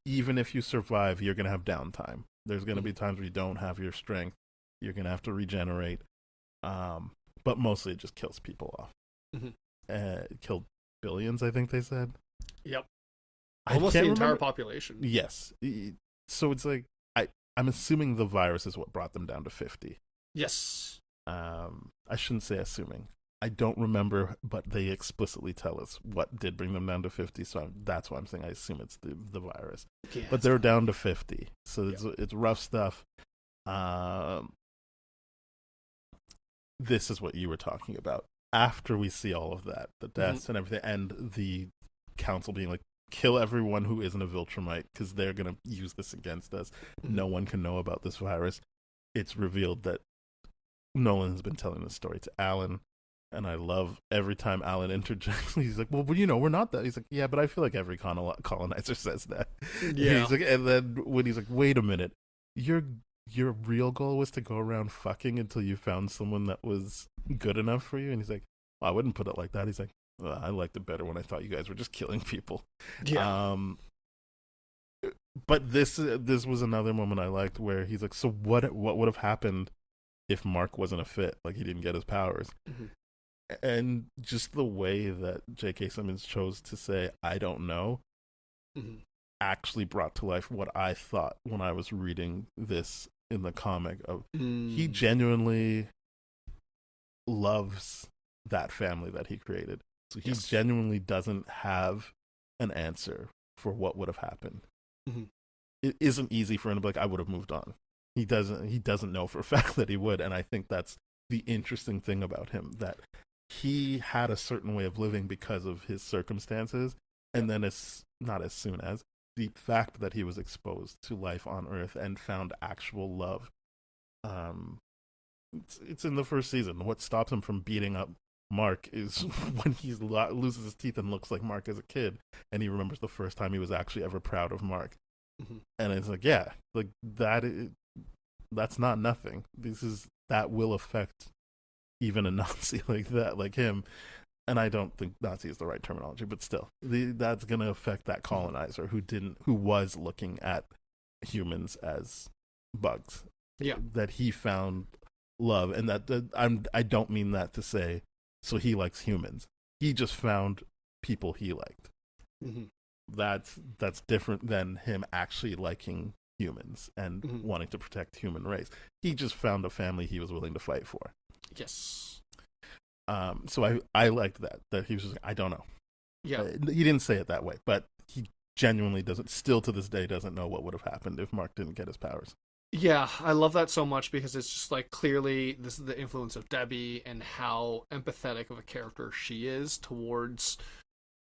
even if you survive, you're gonna have downtime. There's gonna be times where you don't have your strength. You're gonna have to regenerate. But mostly it just kills people off. It killed billions, I think they said. Yep. Almost the entire remember. population. Yes. So it's like I'm assuming the virus is what brought them down to 50. Yes. I shouldn't say assuming. I don't remember, but they explicitly tell us what did bring them down to 50. So that's why I'm saying I assume it's the virus. Yeah, but they're down to 50. So it's rough stuff. This is what you were talking about. After we see all of that, the deaths and everything, and the council being like, kill everyone who isn't a Viltrumite because they're going to use this against us. No one can know about this virus. It's revealed that Nolan has been telling this story to Alan, and I love every time Alan interjects. He's like, well, we're not that. He's like, yeah, but I feel like every colonizer says that. Yeah. He's like, and then when he's like, wait a minute, your real goal was to go around fucking until you found someone that was good enough for you? And he's like, well, I wouldn't put it like that. He's like, well, I liked it better when I thought you guys were just killing people. Yeah. But this was another moment I liked where he's like, so what would have happened if Mark wasn't a fit? Like, he didn't get his powers. And just the way that J.K. Simmons chose to say, I don't know, actually brought to life what I thought when I was reading this in the comic. He genuinely loves that family that he created. So he genuinely doesn't have an answer for what would have happened. It isn't easy for him to be like, I would have moved on. He doesn't know for a fact that he would. And I think that's the interesting thing about him, that he had a certain way of living because of his circumstances. And then it's not as soon as the fact that he was exposed to life on Earth and found actual love. It's in the first season. What stops him from beating up Mark is when he loses his teeth and looks like Mark as a kid, and he remembers the first time he was actually ever proud of Mark. And it's like, yeah, like that's not nothing. That will affect even a Nazi like that, like him. And I don't think Nazi is the right terminology, but still, that's going to affect that colonizer who was looking at humans as bugs. Yeah, that he found love, and I don't mean that to say so he likes humans. He just found people he liked. That's different than him actually liking humans and wanting to protect human race. He just found a family he was willing to fight for. Yes. So I liked that he was just like, I don't know. Yeah. He didn't say it that way, but he genuinely still to this day doesn't know what would have happened if Mark didn't get his powers. Yeah, I love that so much because it's just like, clearly this is the influence of Debbie and how empathetic of a character she is towards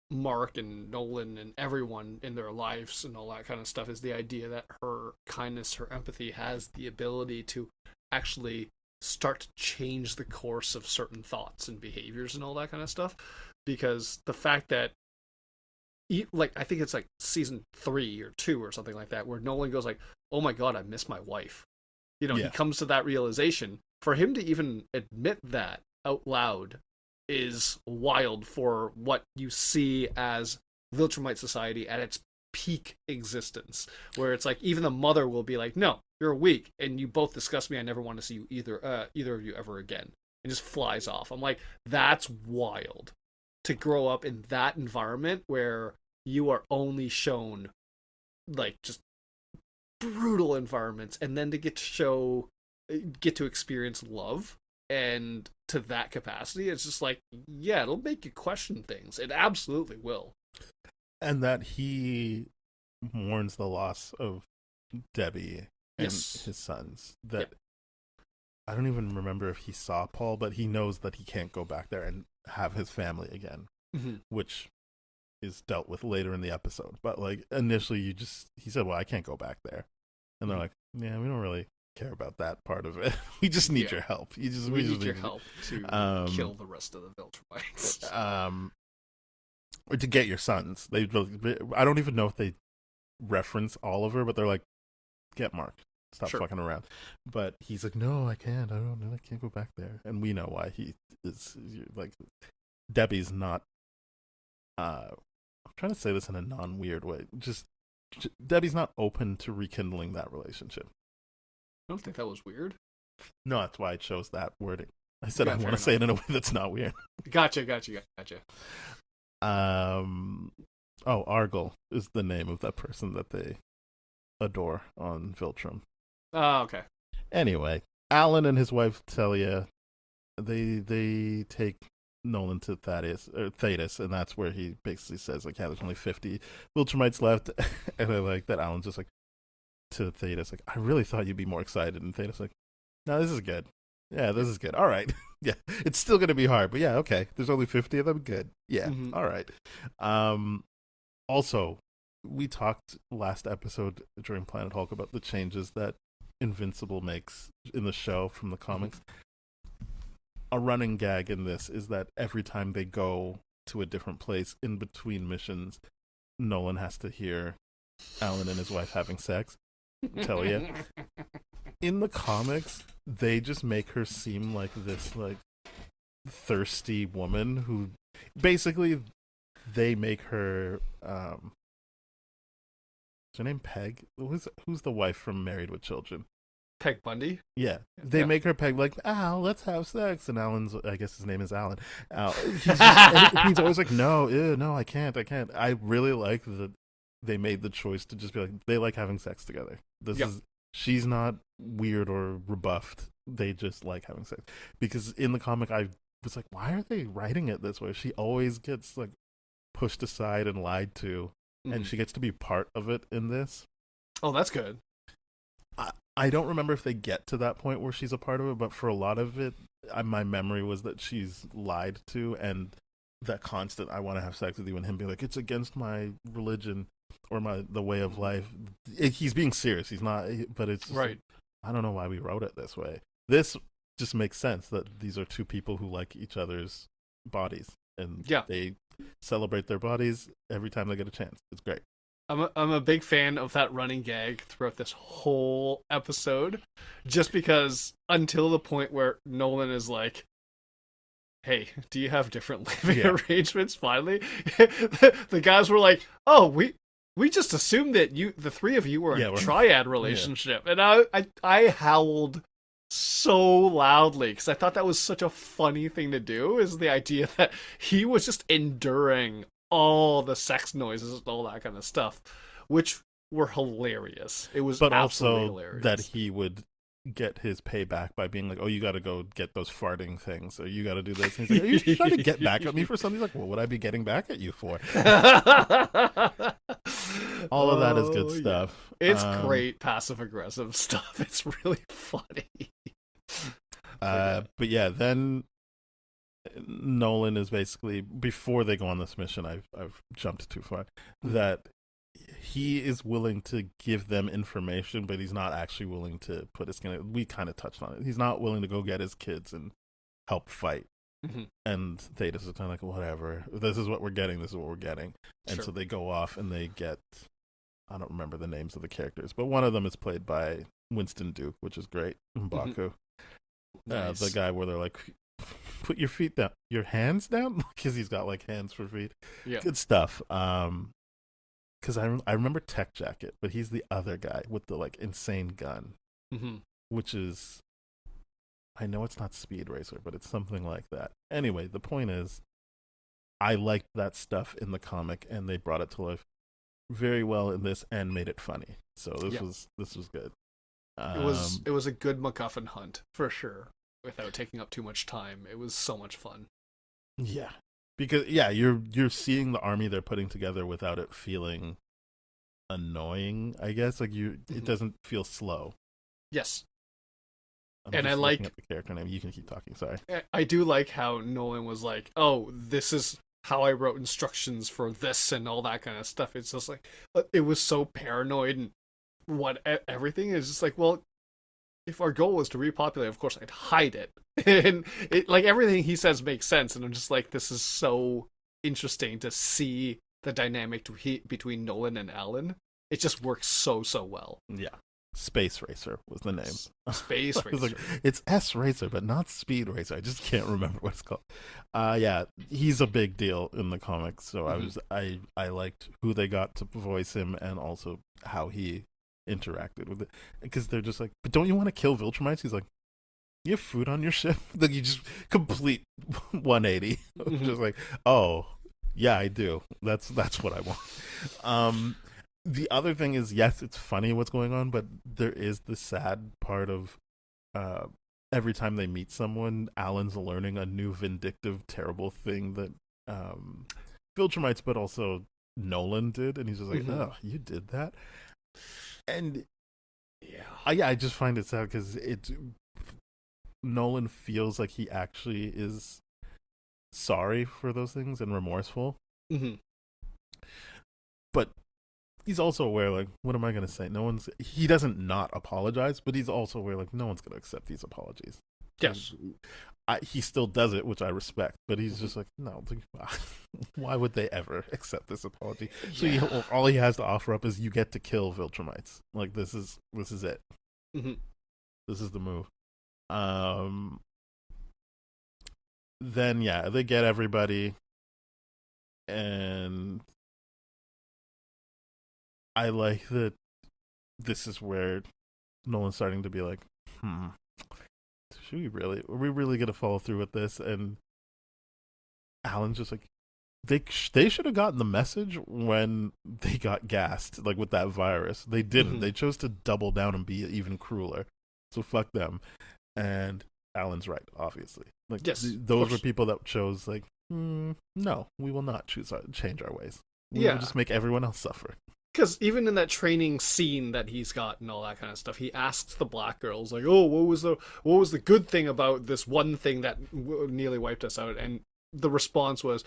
Mark and Nolan and everyone in their lives and all that kind of stuff, is the idea that her kindness, her empathy has the ability to actually start to change the course of certain thoughts and behaviors and all that kind of stuff. Because the fact that, like, I think it's like season 3 or 2 or something like that, where Nolan goes like, oh my god, I miss my wife. He comes to that realization. For him to even admit that out loud is wild for what you see as Viltrumite society at its peak existence, where it's like even the mother will be like, no, you're weak and you both disgust me, I never want to see you either of you ever again, and just flies off. I'm like, that's wild to grow up in that environment where you are only shown like just brutal environments, and then to get to experience love and to that capacity. It's just like, yeah, it'll make you question things. It absolutely will. And that he mourns the loss of Debbie and his sons. That I don't even remember if he saw Paul, but he knows that he can't go back there and have his family again, which is dealt with later in the episode. But like initially, he said, "Well, I can't go back there," and they're like, "Yeah, we don't really care about that part of it. We just need your help. We just need your help to kill the rest of the Viltrumites, or to get your sons." I don't even know if they reference Oliver, but they're like, "Get Mark, stop fucking around." But he's like, "No, I can't. I can't go back there." And we know why. He is like, Debbie's not. I'm trying to say this in a non-weird way. Just Debbie's not open to rekindling that relationship. I don't think that was weird. No, that's why I chose that wording. I said I want to say it in a way that's not weird. Gotcha. Argyle is the name of that person that they adore on Viltrum. Oh, okay. Anyway, Alan and his wife Telia, they take Nolan to Thetis, and that's where he basically says like, "Yeah, there's only 50 Viltrumites left," and I like that Alan's just like to Thetis like, "I really thought you'd be more excited," and Thetis like, "No, this is good. Yeah, this is good. All right. Yeah, it's still gonna be hard, but yeah, okay. There's only 50 of them. Good. Yeah, all right." Also, we talked last episode during Planet Hulk about the changes that Invincible makes in the show from the comics. A running gag in this is that every time they go to a different place in between missions, Nolan has to hear Alan and his wife having sex. Tell you. In the comics, they just make her seem like this like thirsty woman who basically they make her is her name Peg? Who's the wife from Married with Children? Peg Bundy? Yeah. They make her Peg like, "Al, let's have sex." And Alan's, I guess his name is Alan. Al, he's always like, no, I can't. I really like that they made the choice to just be like, they like having sex together. She's not weird or rebuffed. They just like having sex. Because in the comic, I was like, why are they writing it this way? She always gets like pushed aside and lied to, and she gets to be part of it in this. Oh, that's good. I don't remember if they get to that point where she's a part of it, but for a lot of it, my memory was that she's lied to, and that constant "I want to have sex with you," and him being like, "It's against my religion or the way of life." He's being serious. He's not, but it's just, right. I don't know why we wrote it this way. This just makes sense that these are two people who like each other's bodies, and they celebrate their bodies every time they get a chance. It's great. I'm a big fan of that running gag throughout this whole episode, just because until the point where Nolan is like, "Hey, do you have different living arrangements?" Finally, the guys were like, "Oh, we just assumed that the three of you were in a triad relationship," and I howled so loudly because I thought that was such a funny thing to do. Is the idea that he was just enduring all the sex noises and all that kind of stuff, which were hilarious. It was, but also hilarious that he would get his payback by being like, "Oh, you got to go get those farting things, or you got to do this." And he's like, "Are you trying to get back at me for something?" He's like, "What would I be getting back at you for?" All of that is good stuff. It's great passive aggressive stuff. It's really funny. But yeah, then Nolan is basically, before they go on this mission, I've jumped too far, that he is willing to give them information, but he's not actually willing to put his skin. We kind of touched on it. He's not willing to go get his kids and help fight. And Thetis is kind of like, whatever. This is what we're getting. This is what we're getting. And so they go off and they get, I don't remember the names of the characters, but one of them is played by Winston Duke, which is great. M'Baku. Nice. The guy where they're like, "Put your feet down, your hands down," because he's got like hands for feet. Yeah, good stuff. Because I remember Tech Jacket, but he's the other guy with the like insane gun, which is, I know it's not Speed Racer, but it's something like that. Anyway, the point is, I liked that stuff in the comic, and they brought it to life very well in this and made it funny. So this was good. It was a good MacGuffin hunt for sure. Without taking up too much time, it was so much fun. Yeah, because you're seeing the army they're putting together without it feeling annoying. I guess like it doesn't feel slow. Yes, and I like the character name. You can keep talking. Sorry. I do like how Nolan was like, "Oh, this is how I wrote instructions for this and all that kind of stuff. It's just like it was so paranoid and everything is just like, well, if our goal was to repopulate, of course I'd hide it. And it, like, everything he says makes sense, and I'm just like, this is so interesting to see the dynamic between Nolan and Alan. It just works so well. Yeah. Space Racer was the name. Space Racer. Like, it's S Racer, but not Speed Racer. I just can't remember what it's called. Yeah, he's a big deal in the comics. So I liked who they got to voice him, and also how he interacted with it. Because they're just like, but don't you want to kill Viltrumites? He's like, you have food on your ship? Like, you just complete 180. Just like, oh yeah, I do. That's what I want. The other thing is, yes, it's funny what's going on, but there is the sad part of every time they meet someone, Alan's learning a new vindictive, terrible thing that Viltrumites, but also Nolan did, and he's just like, oh, you did that? And I just find it sad because Nolan feels like he actually is sorry for those things and remorseful. But he's also aware, like, what am I going to say? He doesn't not apologize, but he's also aware, like, no one's going to accept these apologies. Yes. He still does it, which I respect, but he's just like, no, why would they ever accept this apology? Yeah. So all he has to offer up is, you get to kill Viltrumites. Like, this is it. This is the move. Then, yeah, they get everybody, and I like that this is where Nolan's starting to be like, are we really going to follow through with this? And Alan's just like, they should have gotten the message when they got gassed, like with that virus. They didn't. They chose to double down and be even crueler. So fuck them. And Alan's right, obviously. Like, yes, those were people that chose, like, no, we will not change our ways. We will just make everyone else suffer. Because even in that training scene that he's got and all that kind of stuff, he asks the black girls, like, oh, what was the good thing about this one thing that nearly wiped us out? And the response was,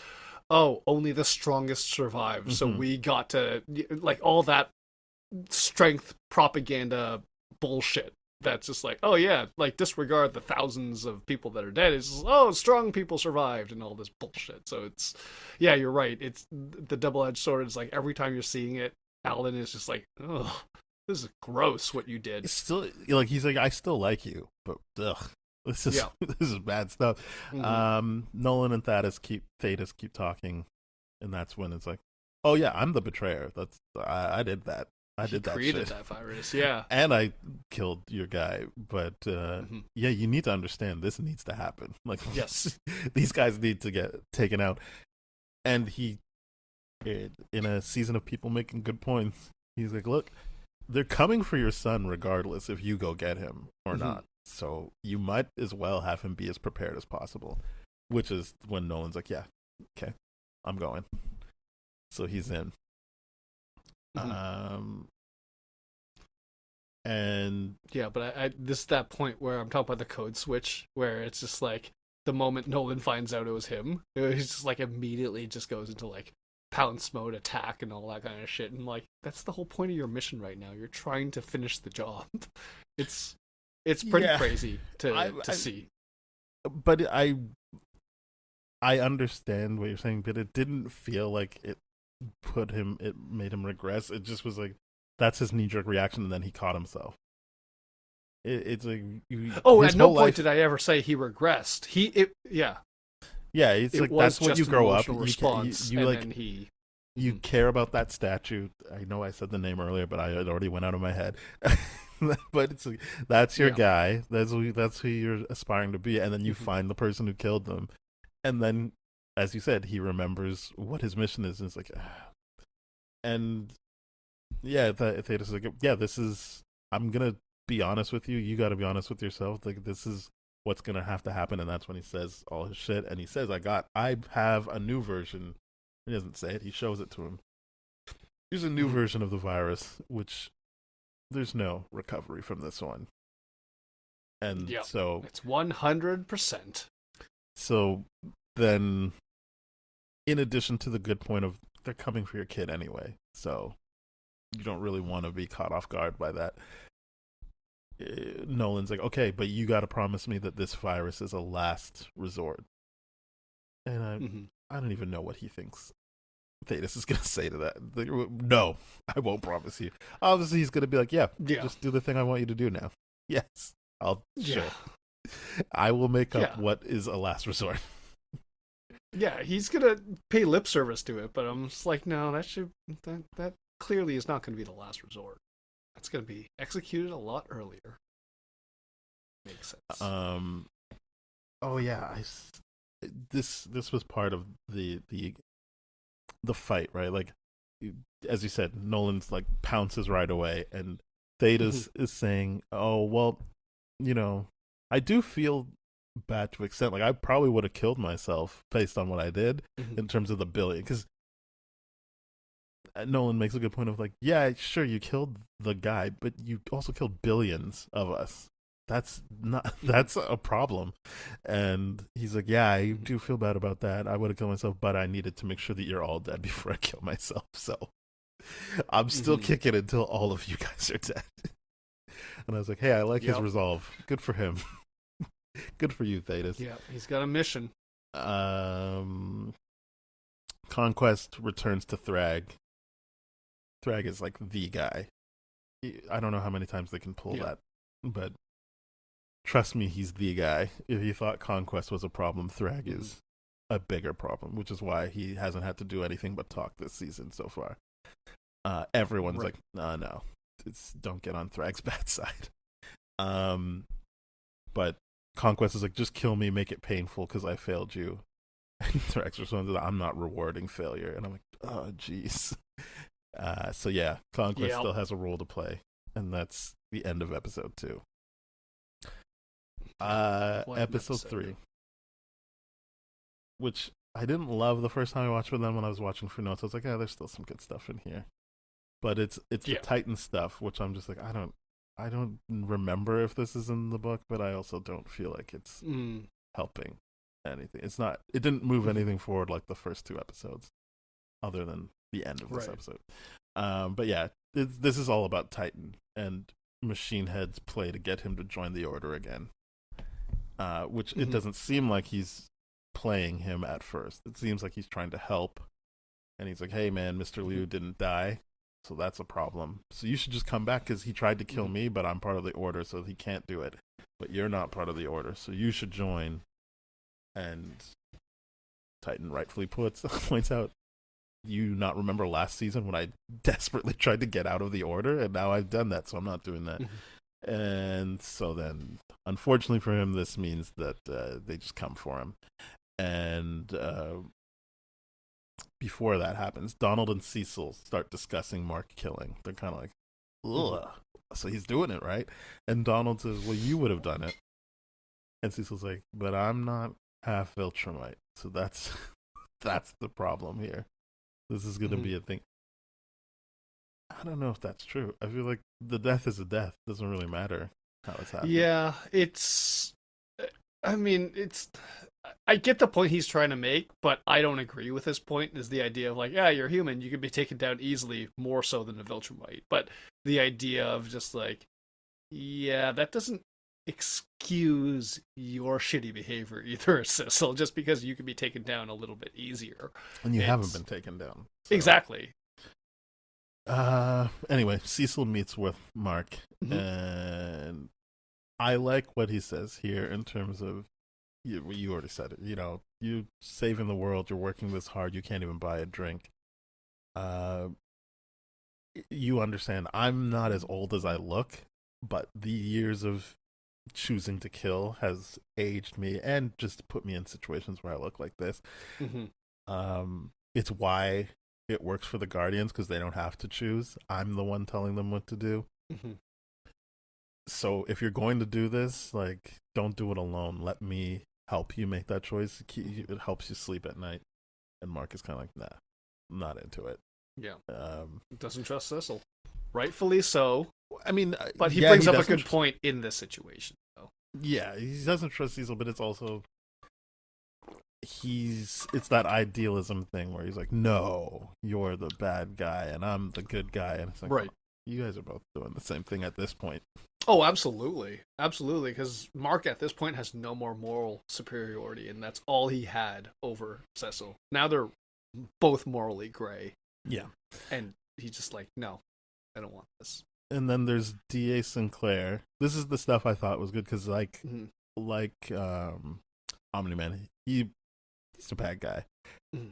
oh, only the strongest survived. So we got to, like, all that strength propaganda bullshit. That's just like, oh yeah, like, disregard the thousands of people that are dead. It's just, oh, strong people survived and all this bullshit. So it's, yeah, you're right. It's the double-edged sword. It's like, every time you're seeing it, Alan is just like, oh, this is gross what you did. It's still, like, he's like, I still like you, but ugh, this is bad stuff. Nolan and Thaddeus keep talking, and that's when it's like, oh yeah, I'm the betrayer. I did that. I did that shit. Created that virus, yeah. And I killed your guy, but yeah, you need to understand, this needs to happen. Like, yes, these guys need to get taken out. And he, in a season of people making good points, he's like, look, they're coming for your son regardless if you go get him or not. So you might as well have him be as prepared as possible. Which is when Nolan's like, yeah, okay, I'm going. So he's in. And yeah, but I this is that point where I'm talking about the code switch, where it's just like, the moment Nolan finds out it was him, he's just like, immediately just goes into like pounce mode, attack, and all that kind of shit. And like, that's the whole point of your mission right now. You're trying to finish the job. It's pretty crazy to see. But I understand what you're saying, but it didn't feel like it made him regress. It just was like, that's his knee-jerk reaction, and then he caught himself. It's like, at no point did I ever say he regressed. Yeah, it's like, that's what you grow up. You care about that statue. I know I said the name earlier, but I had already went out of my head. But it's like, that's your guy. That's who you're aspiring to be, and then you find the person who killed them, and then, as you said, he remembers what his mission is, and it's like, and yeah, Thetis is like, yeah, this is. I'm gonna be honest with you. You got to be honest with yourself. Like, this is what's gonna have to happen, and that's when he says all his shit, and he says, I have a new version. He doesn't say it. He shows it to him. Here's a new version of the virus, which there's no recovery from this one. And so it's 100%. So then in addition to the good point of they're coming for your kid anyway, so you don't really want to be caught off guard by that. Nolan's like, okay, but you got to promise me that this virus is a last resort. And I don't even know what he thinks Thetis is going to say to that. Like, no, I won't promise you. Obviously, he's going to be like, yeah, just do the thing I want you to do now. Yes, sure. I will make up what is a last resort. Yeah, he's going to pay lip service to it, but I'm just like, no, that clearly is not going to be the last resort. That's going to be executed a lot earlier. Makes sense. Oh yeah, this was part of the fight, right? Like, as you said, Nolan's like pounces right away, and Thetis is saying, "Oh well, I do feel bad to an extent. Like, I probably would have killed myself based on what I did in terms of the billion." Because Nolan makes a good point of like, yeah, sure, you killed the guy, but you also killed billions of us. That's a problem. And he's like, yeah, I do feel bad about that. I would have killed myself, but I needed to make sure that you're all dead before I kill myself. So I'm still kicking until all of you guys are dead. And I was like, hey, I like his resolve. Good for him. Good for you, Thetis. Yeah, he's got a mission. Conquest returns to Thrag. Thrag is like the guy. I don't know how many times they can pull that, but trust me, he's the guy. If you thought Conquest was a problem, Thrag is a bigger problem, which is why he hasn't had to do anything but talk this season so far. Everyone's like, no, don't get on Thrag's bad side. But Conquest is like, just kill me, make it painful because I failed you. And Thrag's response is, I'm not rewarding failure. And I'm like, oh, jeez. So yeah, Conquest still has a role to play, and that's the end of episode 2. Episode 3, which I didn't love the first time I watched, but then when I was watching for notes, I was like, there's still some good stuff in here. But it's the Titan stuff, which I'm just like, I don't remember if this is in the book, but I also don't feel like it's helping anything. It didn't move anything forward like the first 2 episodes, other than the end of this episode. But yeah, this is all about Titan and Machine Head's play to get him to join the Order again. Which it doesn't seem like he's playing him at first. It seems like he's trying to help. And he's like, hey man, Mr. Liu didn't die, so that's a problem. So you should just come back because he tried to kill me, but I'm part of the Order, so he can't do it. But you're not part of the Order, so you should join. And Titan rightfully points out, you not remember last season when I desperately tried to get out of the Order, and now I've done that, so I'm not doing that. And so then, unfortunately for him, this means that they just come for him. And before that happens, Donald and Cecil start discussing Mark killing. They're kind of like, ugh. So he's doing it, right? And Donald says, well, you would have done it. And Cecil's like, but I'm not half Viltrumite. So that's the problem here. This is going to be a thing. I don't know if that's true. I feel like the death is a death. It doesn't really matter how it's happening. Yeah, I get the point he's trying to make, but I don't agree with his point, is the idea of like, yeah, you're human, you can be taken down easily, more so than a Viltrumite. But the idea of just like, yeah, that doesn't excuse your shitty behavior either, Cecil, just because you can be taken down a little bit easier. And you haven't been taken down. So. Exactly. Anyway, Cecil meets with Mark, and I like what he says here in terms of, you already said it, you saving the world, you're working this hard, you can't even buy a drink. You understand, I'm not as old as I look, but the years of choosing to kill has aged me and just put me in situations where I look like this. It's why it works for the Guardians, because they don't have to choose. I'm the one telling them what to do. So if you're going to do this, like, don't do it alone. Let me help you make that choice. It helps you sleep at night. And Mark is kind of like, nah, I'm not into it. Yeah. Doesn't trust Cecil. Rightfully so. I mean, but he brings up a good point in this situation, though. Yeah, he doesn't trust Cecil, but it's also, it's that idealism thing where he's like, no, you're the bad guy and I'm the good guy, and it's like, Right. oh, you guys are both doing the same thing at this point. Oh, absolutely. Absolutely, because Mark at this point has no more moral superiority, and that's all he had over Cecil. Now they're both morally gray. Yeah. And he's just like, no, I don't want this. And then there's D.A. Sinclair. This is the stuff I thought was good because, Omni-Man, he's a bad guy,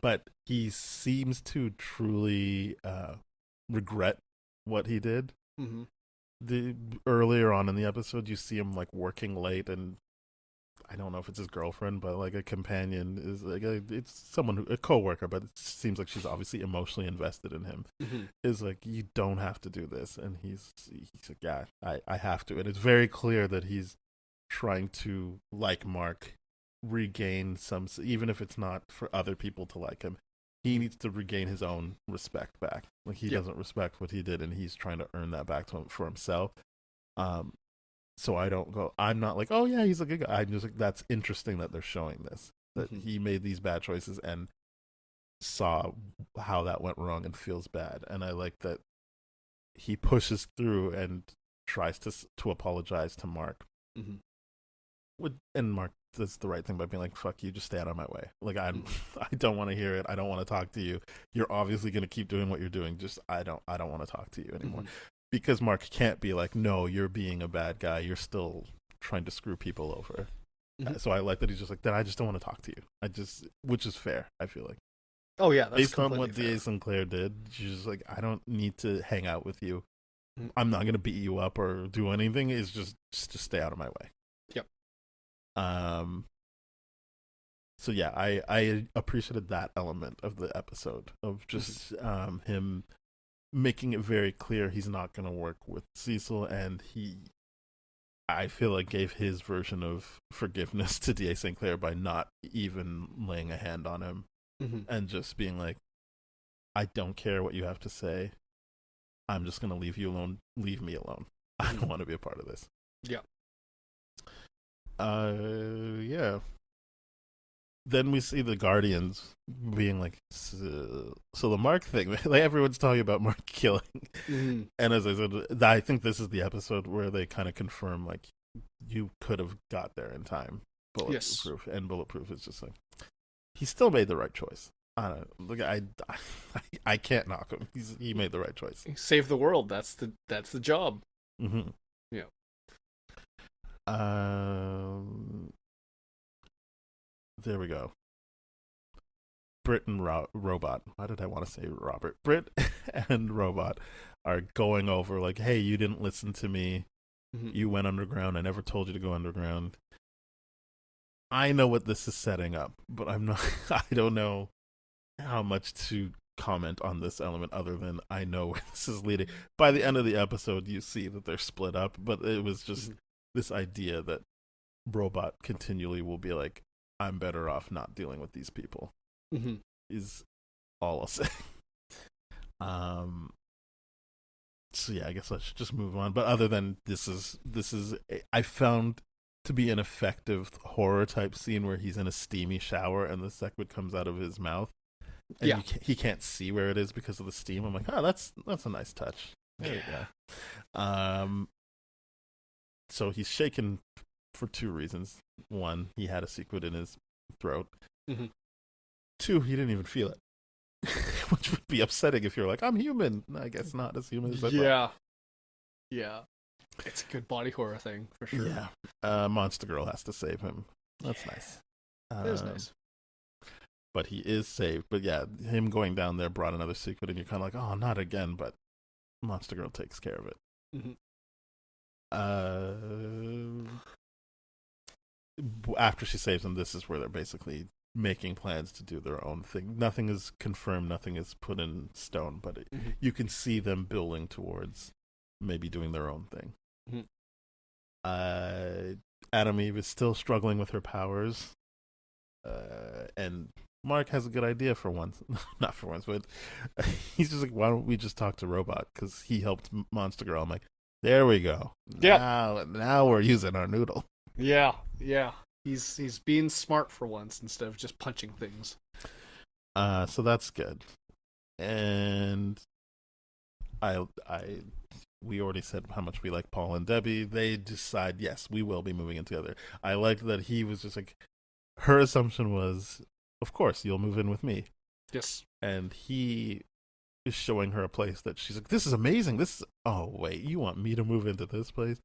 but he seems to truly regret what he did. Mm-hmm. Earlier on in the episode, you see him like working late, and I don't know if it's his girlfriend, but like a companion is like it's someone a coworker, but it seems like she's obviously emotionally invested in him. Mm-hmm. Is like, you don't have to do this, and he's like, yeah, I have to, and it's very clear that he's trying to, like Mark, regain some, even if it's not for other people to like him. He needs to regain his own respect back. Like, he doesn't respect what he did, and he's trying to earn that back for himself. So I'm not like, oh yeah, he's a good guy. I'm just like, that's interesting that they're showing this, that he made these bad choices and saw how that went wrong and feels bad. And I like that he pushes through and tries to apologize to Mark. Mm-hmm. And Mark does the right thing by being like, fuck you, just stay out of my way. Like, I don't want to hear it. I don't want to talk to you. You're obviously going to keep doing what you're doing. Just, I don't want to talk to you anymore. Because Mark can't be like, no, you're being a bad guy. You're still trying to screw people over. So I like that he's just like, then I just don't want to talk to you. Which is fair, I feel like. Oh yeah, that's based on what fair. D.A. Sinclair did, she's just like, I don't need to hang out with you. I'm not going to beat you up or do anything. It's just stay out of my way. Yep. So yeah, I appreciated that element of the episode of just him making it very clear he's not going to work with Cecil, and I feel like gave his version of forgiveness to D.A. Sinclair by not even laying a hand on him and just being like, I don't care what you have to say. I'm just going to leave you alone. Leave me alone. I don't want to be a part of this. Yeah. Yeah. Then we see the Guardians being like, so the Mark thing, like, everyone's talking about Mark killing. And as I said, I think this is the episode where they kind of confirm, like, you could have got there in time. Bulletproof. And Bulletproof is just like, he still made the right choice. I don't know. Look, I can't knock him. He made the right choice. Save the world. That's the job. Mm-hmm. Yeah. There we go. Brit and Robot. Why did I want to say Robert? Brit and Robot are going over like, hey, you didn't listen to me. You went underground. I never told you to go underground. I know what this is setting up, but I don't know how much to comment on this element other than I know where this is leading. By the end of the episode, you see that they're split up, but it was just this idea that Robot continually will be like, I'm better off not dealing with these people, is all I'll say. So yeah, I guess I should just move on. But other than this is I found to be an effective horror type scene where he's in a steamy shower and the liquid comes out of his mouth, and he can't see where it is because of the steam. I'm like, oh, that's a nice touch. There you go. So he's shaken for two reasons. One, he had a secret in his throat. Two, he didn't even feel it. Which would be upsetting if you're like, I'm human. I guess not as human as I thought. Yeah. It's a good body horror thing, for sure. Yeah. Monster Girl has to save him. That's nice. It is nice. But he is saved. But yeah, him going down there brought another secret, and you're kind of like, oh, not again. But Monster Girl takes care of it. After she saves him, this is where they're basically making plans to do their own thing. Nothing is confirmed, nothing is put in stone, but you can see them building towards maybe doing their own thing. Adam Eve is still struggling with her powers, and Mark has a good idea for once. Not for once, but he's just like, why don't we just talk to Robot, because he helped Monster Girl. I'm like, there we go. Now we're using our noodle. Yeah. He's being smart for once instead of just punching things. So that's good. And I we already said how much we like Paul and Debbie. They decide, yes, we will be moving in together. I liked that he was just like, her assumption was, of course, you'll move in with me. Yes. And he is showing her a place that she's like, this is amazing. Oh, wait, you want me to move into this place?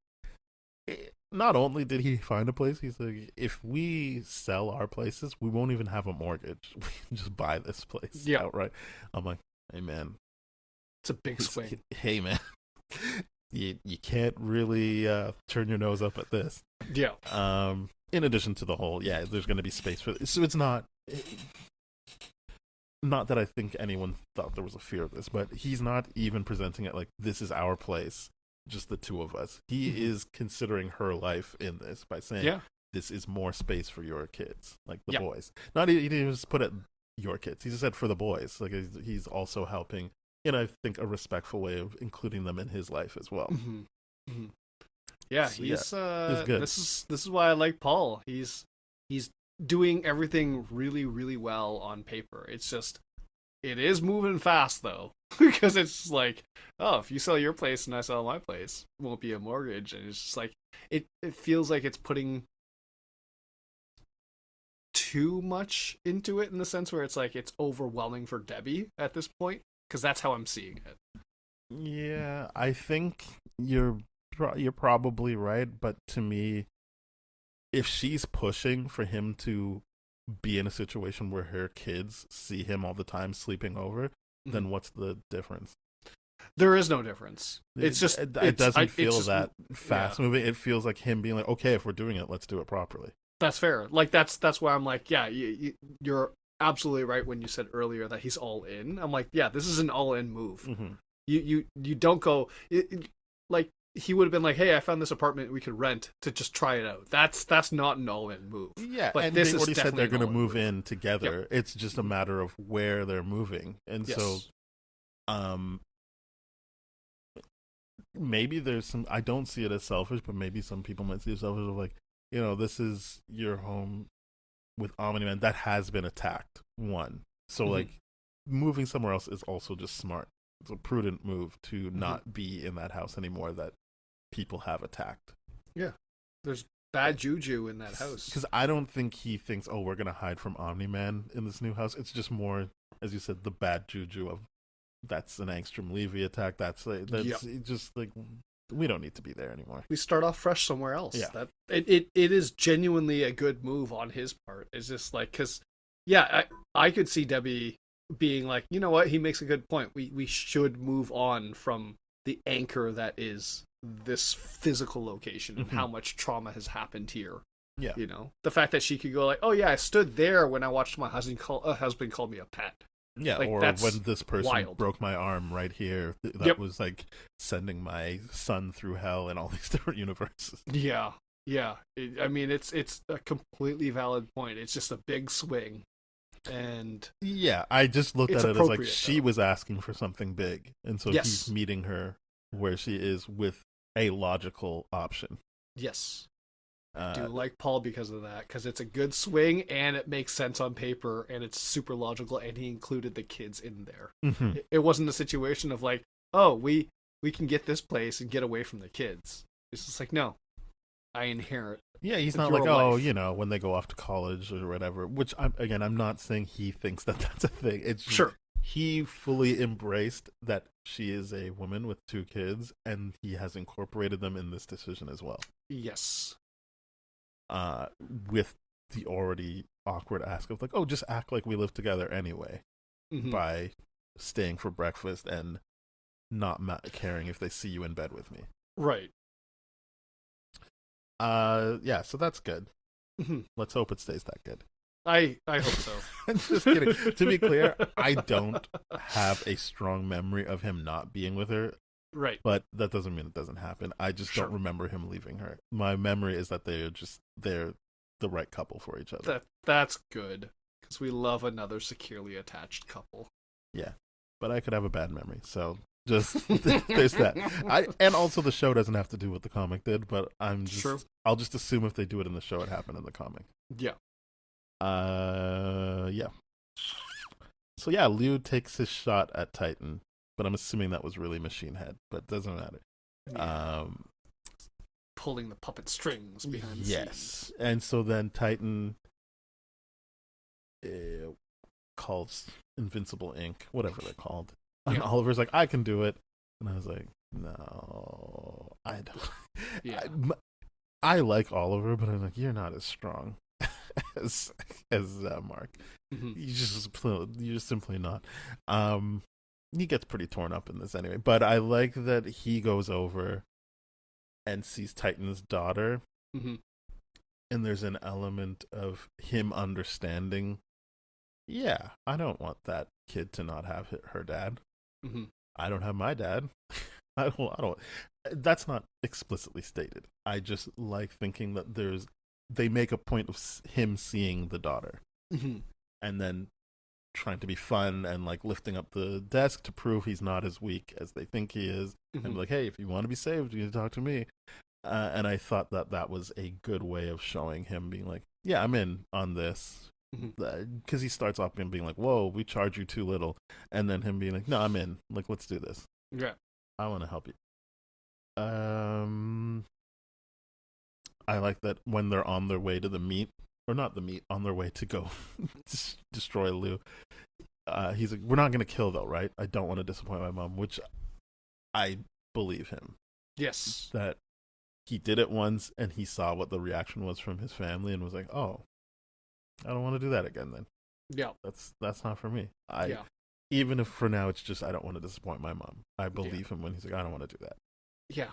Not only did he find a place, he's like, if we sell our places, we won't even have a mortgage. We can just buy this place outright. I'm like, hey, man. It's a big swing. Hey, man. You can't really turn your nose up at this. Yeah. In addition to the whole, there's going to be space for this. So it's not that I think anyone thought there was a fear of this, but he's not even presenting it like this is our place, just the two of us. He is considering her life in this by saying, this is more space for your kids, like the boys. Not he didn't just put it your kids. He just said for the boys. Like he's also helping in, I think, a respectful way of including them in his life as well. Mm-hmm. Mm-hmm. Yeah, so, he's good. This is why I like Paul. He's doing everything really, really well on paper. It's just, it is moving fast though, because it's just like, oh, if you sell your place and I sell my place, it won't be a mortgage, and it's just like it feels like it's putting too much into it in the sense where it's like it's overwhelming for Debbie at this point, because that's how I'm seeing it. Yeah, I think you're probably right, but to me, if she's pushing for him to be in a situation where her kids see him all the time sleeping over, then what's the difference? There is no difference. It's just it doesn't feel that fast moving. It feels like him being like, okay, if we're doing it, let's do it properly. That's fair. Like that's why I'm like, yeah, you're absolutely right when you said earlier that he's all in. I'm like, yeah, this is an all in move. Mm-hmm. You don't go like he would have been like, hey, I found this apartment we could rent to just try it out. That's not an all in move. Yeah, but and this they already said they're going to move in together. Yep. It's just a matter of where they're moving, and so, maybe there's some. I don't see it as selfish, but maybe some people might see it selfish of like, this is your home with Omni-Man that has been attacked. One, so like moving somewhere else is also just smart. It's a prudent move to not be in that house anymore that people have attacked. Yeah, there's bad juju in that house. Because I don't think he thinks, oh, we're gonna hide from Omni-Man in this new house. It's just more, as you said, the bad juju of that's an Angstrom Levy attack. That's just like we don't need to be there anymore. We start off fresh somewhere else. Yeah, that it is genuinely a good move on his part. It's just like, because I could see Debbie being like, you know what, he makes a good point. We should move on from the anchor that is this physical location and how much trauma has happened here. Yeah, the fact that she could go like, oh yeah, I stood there when I watched my husband call me a pet. Yeah, like, or when this person broke my arm right here, that was like sending my son through hell in all these different universes. Yeah. I mean, it's a completely valid point. It's just a big swing. And yeah, I just looked at it as like she was asking for something big, and so he's meeting her where she is with a logical option. Yes, I do like Paul because of that, because it's a good swing and it makes sense on paper and it's super logical, and he included the kids in there. It wasn't a situation of like, oh, we can get this place and get away from the kids. It's just like, no, I inherit. Yeah, he's not like, oh, when they go off to college or whatever, which I'm not saying he thinks that that's a thing. It's just, he fully embraced that she is a woman with 2 kids, and he has incorporated them in this decision as well. Yes. With the already awkward ask of like, oh, just act like we live together anyway, by staying for breakfast and not caring if they see you in bed with me. Right. Yeah, so that's good. Let's hope it stays that good. I hope so. I'm just kidding. To be clear, I don't have a strong memory of him not being with her. Right. But that doesn't mean it doesn't happen. I just don't remember him leaving her. My memory is that they're the right couple for each other. That's good, because we love another securely attached couple. Yeah. But I could have a bad memory, so Just there's that. And also the show doesn't have to do what the comic did, but True. I'll just assume if they do it in the show, it happened in the comic. Yeah. Yeah. So yeah, Liu takes his shot at Titan, but I'm assuming that was really Machine Head, but it doesn't matter. Yeah. Pulling the puppet strings behind the scenes. And so then Titan calls Invincible Inc., whatever they're called. And Oliver's like, I can do it. And I was like, no, I don't. Yeah. I like Oliver, but I'm like, you're not as strong as Mark. Mm-hmm. You're just simply not. He gets pretty torn up in this anyway. But I like that he goes over and sees Titan's daughter. Mm-hmm. And there's an element of him understanding, yeah, I don't want that kid to not have her dad. Mm-hmm. I don't have my dad. I don't. That's not explicitly stated. I just like thinking that they make a point of him seeing the daughter. Mm-hmm. And then trying to be fun and like lifting up the desk to prove he's not as weak as they think he is. Mm-hmm. And be like, hey, if you want to be saved, you need to talk to me. And I thought that was a good way of showing him being like, yeah, I'm in on this. Because he starts off and being like, whoa, we charge you too little. And then him being like, no, I'm in. Like, let's do this. Yeah. I want to help you. I like that when they're on their way to the meet, or not the meet, on their way to go destroy Liu. He's like, we're not going to kill though, right? I don't want to disappoint my mom, which I believe him. Yes. That he did it once and he saw what the reaction was from his family and was like, oh, I don't want to do that again then. Yeah. That's not for me. Even if for now it's just I don't want to disappoint my mom. I believe him when he's like, I don't want to do that. Yeah.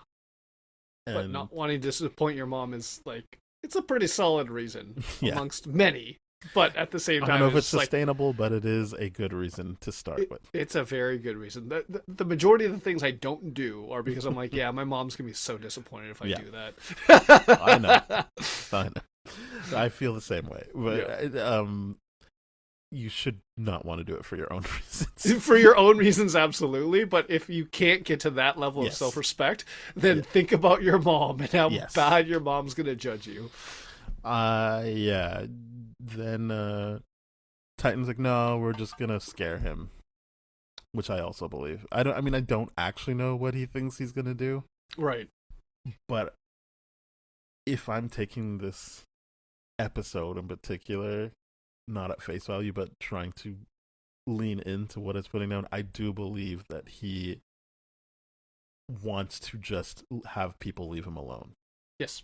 And, but not wanting to disappoint your mom is like, it's a pretty solid reason amongst many. But at the same time, I don't know if it's sustainable, but it is a good reason to start with. It's a very good reason. The majority of the things I don't do are because I'm like, yeah, my mom's going to be so disappointed if I do that. I know. I feel the same way. But you should not want to do it for your own reasons. For your own reasons, absolutely. But if you can't get to that level of self-respect, then think about your mom and how bad your mom's going to judge you. Yeah. Then Titan's like, no, we're just going to scare him. Which I also believe. I don't actually know what he thinks he's going to do. Right. But if I'm taking this episode in particular, not at face value, but trying to lean into what it's putting down, I do believe that he wants to just have people leave him alone. Yes.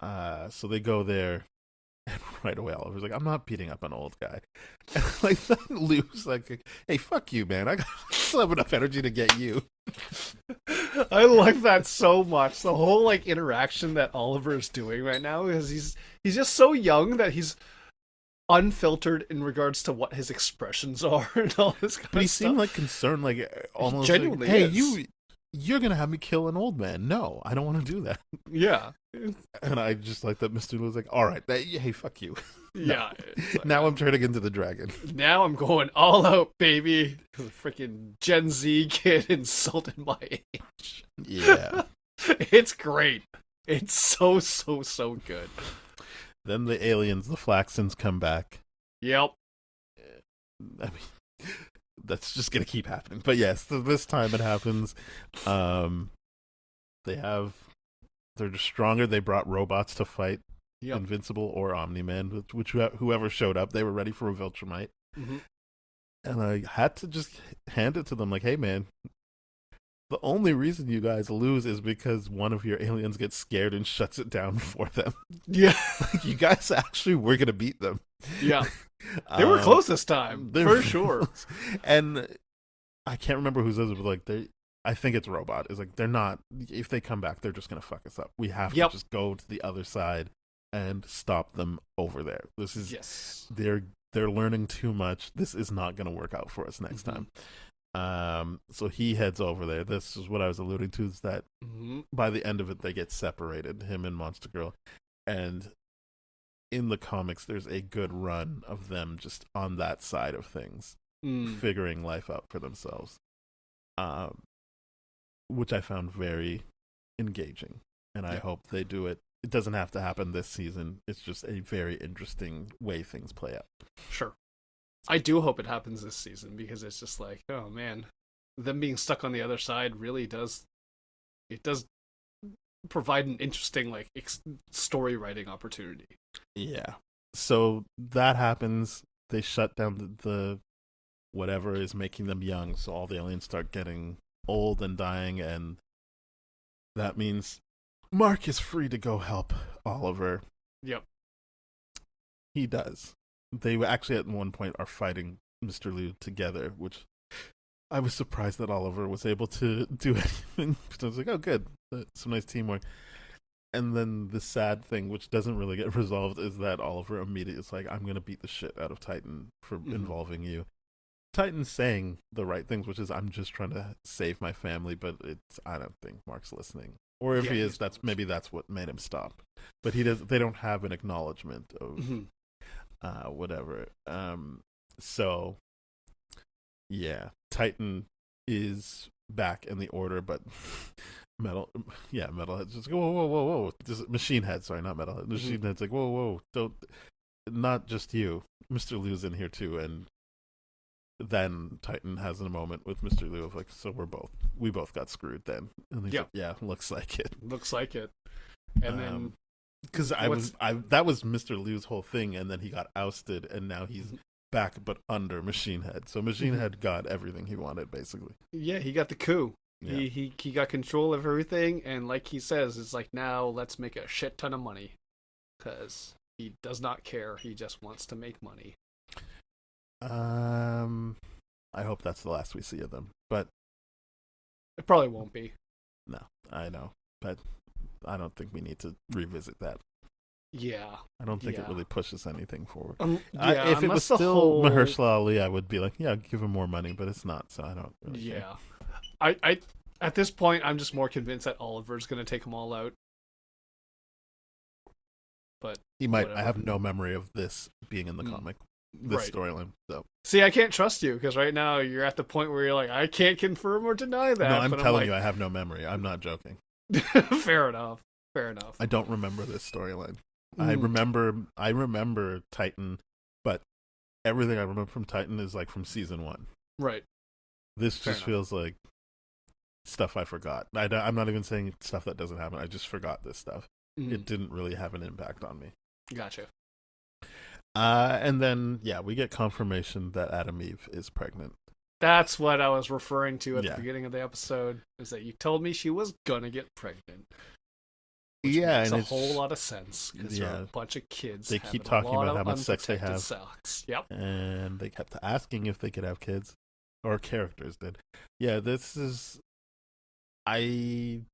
So they go there, and right away Oliver's like, I'm not beating up an old guy. And like Lou's like, hey, fuck you, man. I still have enough energy to get you. I like that so much. The whole like interaction that Oliver is doing right now, because he's just so young that he's unfiltered in regards to what his expressions are and all this kind of stuff. But he seemed like concerned, like almost genuinely like, hey, you're gonna have me kill an old man. No, I don't want to do that. Yeah. And I just like that Mr. was like, all right, hey, fuck you. Yeah. Like, now I'm turning into the dragon. Now I'm going all out, baby. The freaking Gen Z kid insulted my age. Yeah. It's great. It's so good. Then the aliens, the Flaxons, come back. Yep. I mean, that's just gonna keep happening. But yes, this time it happens. They're just stronger. They brought robots to fight Invincible or Omni-Man, which whoever showed up, they were ready for a Viltrumite. Mm-hmm. And I had to just hand it to them, like, hey man, the only reason you guys lose is because one of your aliens gets scared and shuts it down for them. Yeah. Like, you guys actually were going to beat them. Yeah. They were close this time, for sure. And I can't remember who says it, but like, I think it's Robot. It's like, they're not, if they come back, they're just going to fuck us up. We have to just go to the other side and stop them over there. This is, they're learning too much. This is not going to work out for us next time. So he heads over there. This is what I was alluding to, is that by the end of it, they get separated, him and Monster Girl. And in the comics, there's a good run of them just on that side of things, figuring life out for themselves. um, which I found very engaging, and I hope they do it. It doesn't have to happen this season. It's just a very interesting way things play out. Sure. I do hope it happens this season, because it's just like, oh man, them being stuck on the other side really does provide an interesting like story writing opportunity. Yeah. So that happens. They shut down the whatever is making them young, so all the aliens start getting old and dying, and that means Mark is free to go help Oliver. Yep. He does. They actually at one point are fighting Mr. Liu together, which I was surprised that Oliver was able to do anything. So I was like, oh, good. Some nice teamwork. And then the sad thing, which doesn't really get resolved, is that Oliver immediately is like, I'm going to beat the shit out of Titan for involving you. Titan's saying the right things, which is, I'm just trying to save my family, but I don't think Mark's listening. Or if he is, that's what made him stop. But they don't have an acknowledgement of whatever. So yeah, Titan is back in the order, but Metalhead's just like, whoa. Machine Head, sorry, not Metalhead. Machine Head's like, whoa, don't, not just you. Mr. Liu's in here too, and then Titan has a moment with Mr. Liu of like, so we both got screwed then. And he's like, yeah, looks like it. And then because that was Mr. Liu's whole thing, and then he got ousted, and now he's back but under Machine Head. So Machine Head got everything he wanted, basically. Yeah, he got the coup. Yeah. He got control of everything, and like he says, it's like, now let's make a shit ton of money, because he does not care. He just wants to make money. I hope that's the last we see of them, but it probably won't be. No, I know, but I don't think we need to revisit that. Yeah, I don't think it really pushes anything forward. If it was still Mahershala Ali, I would be like, yeah, give him more money, but it's not, so I don't really care. I at this point, I'm just more convinced that Oliver's going to take them all out. But he might. whatever. I have no memory of this being in the comic, this storyline. So see, I can't trust you, because right now you're at the point where you're like, I can't confirm or deny that. No, I'm telling you, I have no memory. I'm not joking. Fair enough. I don't remember this storyline. I remember Titan, but everything I remember from Titan is like from season 1. Right. This just feels like stuff I forgot. I'm not even saying stuff that doesn't happen. I just forgot this stuff. It didn't really have an impact on me. Gotcha. And then, we get confirmation that Adam Eve is pregnant. That's what I was referring to at the beginning of the episode, is that you told me she was gonna get pregnant. Which makes a whole lot of sense, because there are a bunch of kids. They keep talking about how much sex they have. Sex. Yep. And they kept asking if they could have kids. Or characters did. Yeah, this is... Again,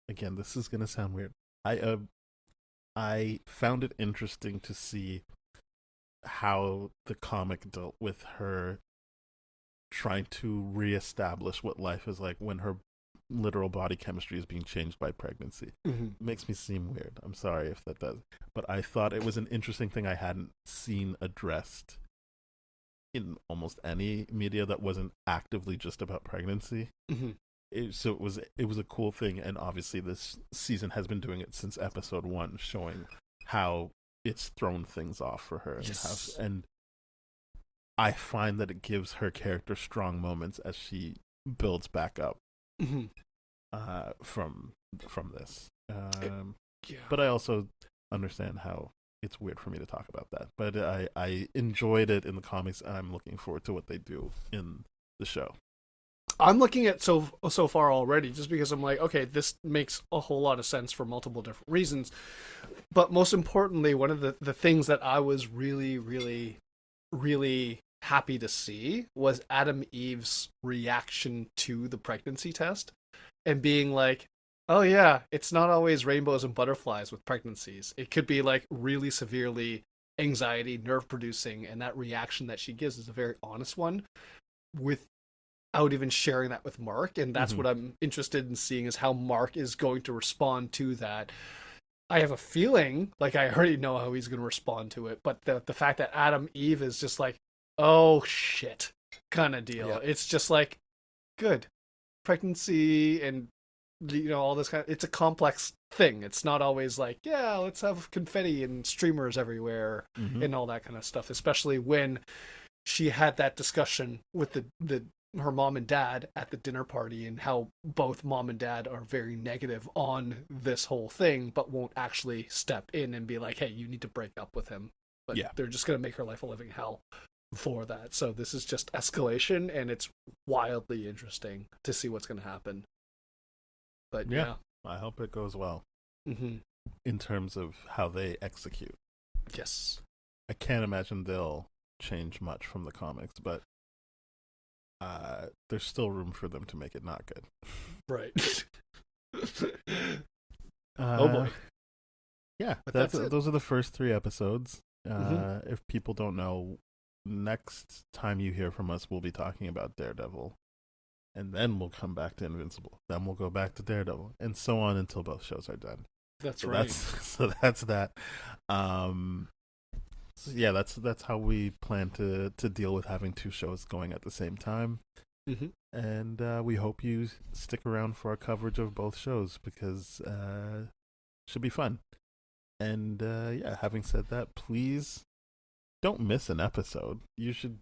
this is going to sound weird. I found it interesting to see how the comic dealt with her trying to reestablish what life is like when her literal body chemistry is being changed by pregnancy. It makes me seem weird. I'm sorry if that does. But I thought it was an interesting thing I hadn't seen addressed in almost any media that wasn't actively just about pregnancy. So it was a cool thing, and obviously this season has been doing it since episode 1, showing how it's thrown things off for her. Yes. And I find that it gives her character strong moments as she builds back up from this. But I also understand how it's weird for me to talk about that. But I enjoyed it in the comics, and I'm looking forward to what they do in the show. I'm looking at so far already, just because I'm like, okay, this makes a whole lot of sense for multiple different reasons. But most importantly, one of the things that I was really, really, really happy to see was Adam Eve's reaction to the pregnancy test, and being like, oh yeah, it's not always rainbows and butterflies with pregnancies. It could be like really severely anxiety, nerve producing, and that reaction that she gives is a very honest one, without even sharing that with Mark. And that's what I'm interested in seeing, is how Mark is going to respond to that. I have a feeling, like I already know how he's going to respond to it, but the fact that Adam Eve is just like, oh shit, kind of deal. Yeah. It's just like, good. Pregnancy and all this it's a complex thing. It's not always like, yeah, let's have confetti and streamers everywhere and all that kind of stuff, especially when she had that discussion with her mom and dad at the dinner party, and how both mom and dad are very negative on this whole thing, but won't actually step in and be like, hey, you need to break up with him. But they're just going to make her life a living hell for that. So this is just escalation, and it's wildly interesting to see what's going to happen. But yeah, I hope it goes well in terms of how they execute. Yes. I can't imagine they'll change much from the comics, but there's still room for them to make it not good. Right. Oh boy. Yeah, those are the first 3 episodes. If people don't know, next time you hear from us, we'll be talking about Daredevil. And then we'll come back to Invincible. Then we'll go back to Daredevil. And so on until both shows are done. That's right. That's that. That's how we plan to deal with having 2 shows going at the same time. And we hope you stick around for our coverage of both shows, because it should be fun. And having said that, please don't miss an episode. You should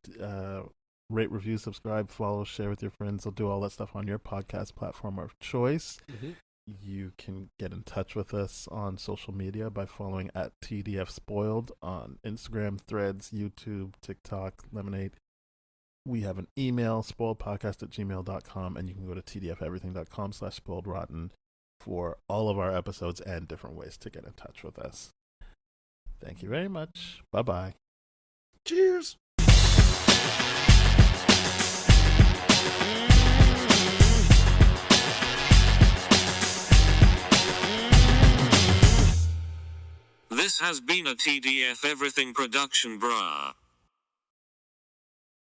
rate, review, subscribe, follow, share with your friends. They'll do all that stuff on your podcast platform of choice. You can get in touch with us on social media by following at TDF Spoiled on Instagram, Threads, YouTube, TikTok, Lemonade. We have an email, spoiledpodcast@gmail.com, and you can go to tdfeverything.com/spoiledrotten for all of our episodes and different ways to get in touch with us. Thank you very much. Bye-bye. Cheers. This has been a TDF Everything production, brah.